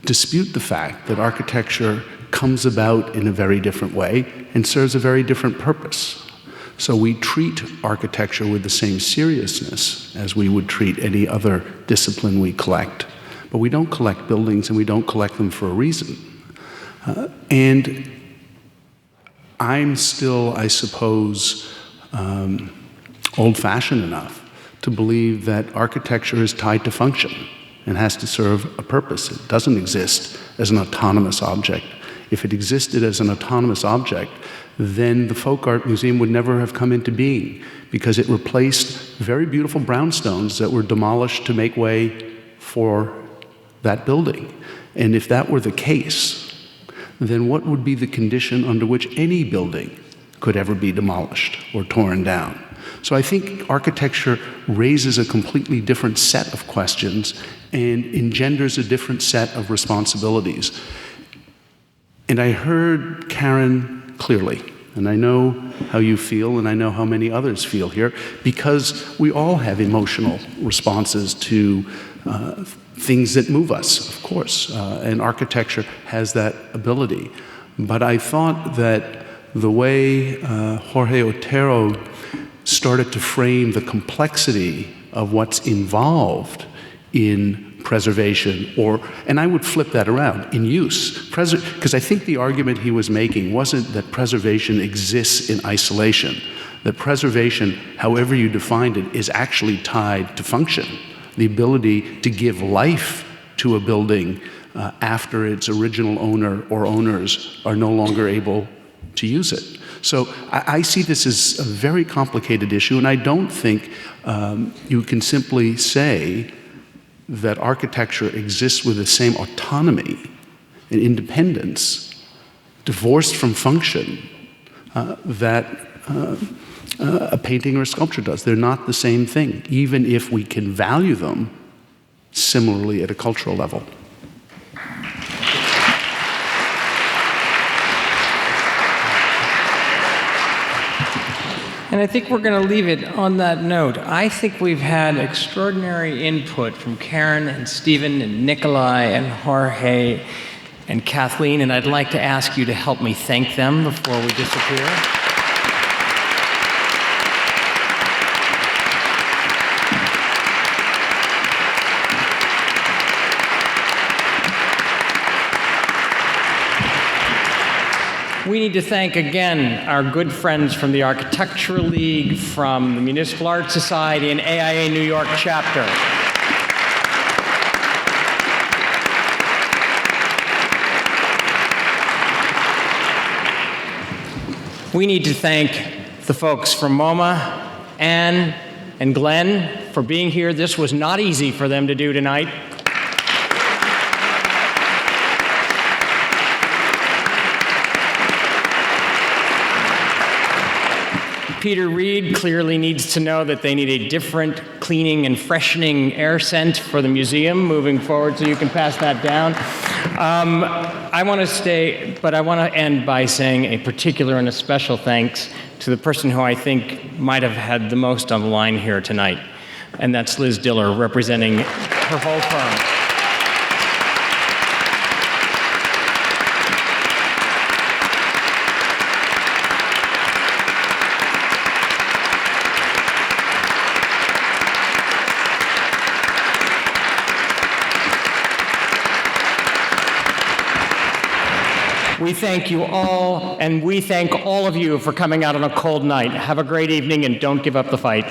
dispute the fact that architecture comes about in a very different way and serves a very different purpose. So we treat architecture with the same seriousness as we would treat any other discipline we collect. But we don't collect buildings, and we don't collect them for a reason. And I'm still, I suppose, old-fashioned enough to believe that architecture is tied to function and has to serve a purpose. It doesn't exist as an autonomous object. If it existed as an autonomous object, then the Folk Art Museum would never have come into being, because it replaced very beautiful brownstones that were demolished to make way for that building. And if that were the case, then what would be the condition under which any building could ever be demolished or torn down? So I think architecture raises a completely different set of questions and engenders a different set of responsibilities. And I heard Karen clearly, and I know how you feel, and I know how many others feel here, because we all have emotional responses to things that move us, of course, and architecture has that ability. But I thought that the way Jorge Otero started to frame the complexity of what's involved in preservation, and I would flip that around, in use. Because I think the argument he was making wasn't that preservation exists in isolation, that preservation, however you defined it, is actually tied to function, the ability to give life to a building after its original owner or owners are no longer able to use it. So I see this as a very complicated issue, and I don't think you can simply say that architecture exists with the same autonomy and independence, divorced from function, that a painting or a sculpture does. They're not the same thing, even if we can value them similarly at a cultural level. And I think we're going to leave it on that note. I think we've had extraordinary input from Karen and Stephen and Nikolai and Jorge and Kathleen, and I'd like to ask you to help me thank them before we disappear. We need to thank again our good friends from the Architectural League, from the Municipal Art Society, and AIA New York chapter. We need to thank the folks from MoMA, Anne and Glenn, for being here. This was not easy for them to do tonight. Peter Reed clearly needs to know that they need a different cleaning and freshening air scent for the museum moving forward, so you can pass that down. I want to stay, but I want to end by saying a particular and a special thanks to the person who I think might have had the most on the line here tonight, and that's Liz Diller, representing her whole firm. We thank you all, and we thank all of you for coming out on a cold night. Have a great evening, and don't give up the fight.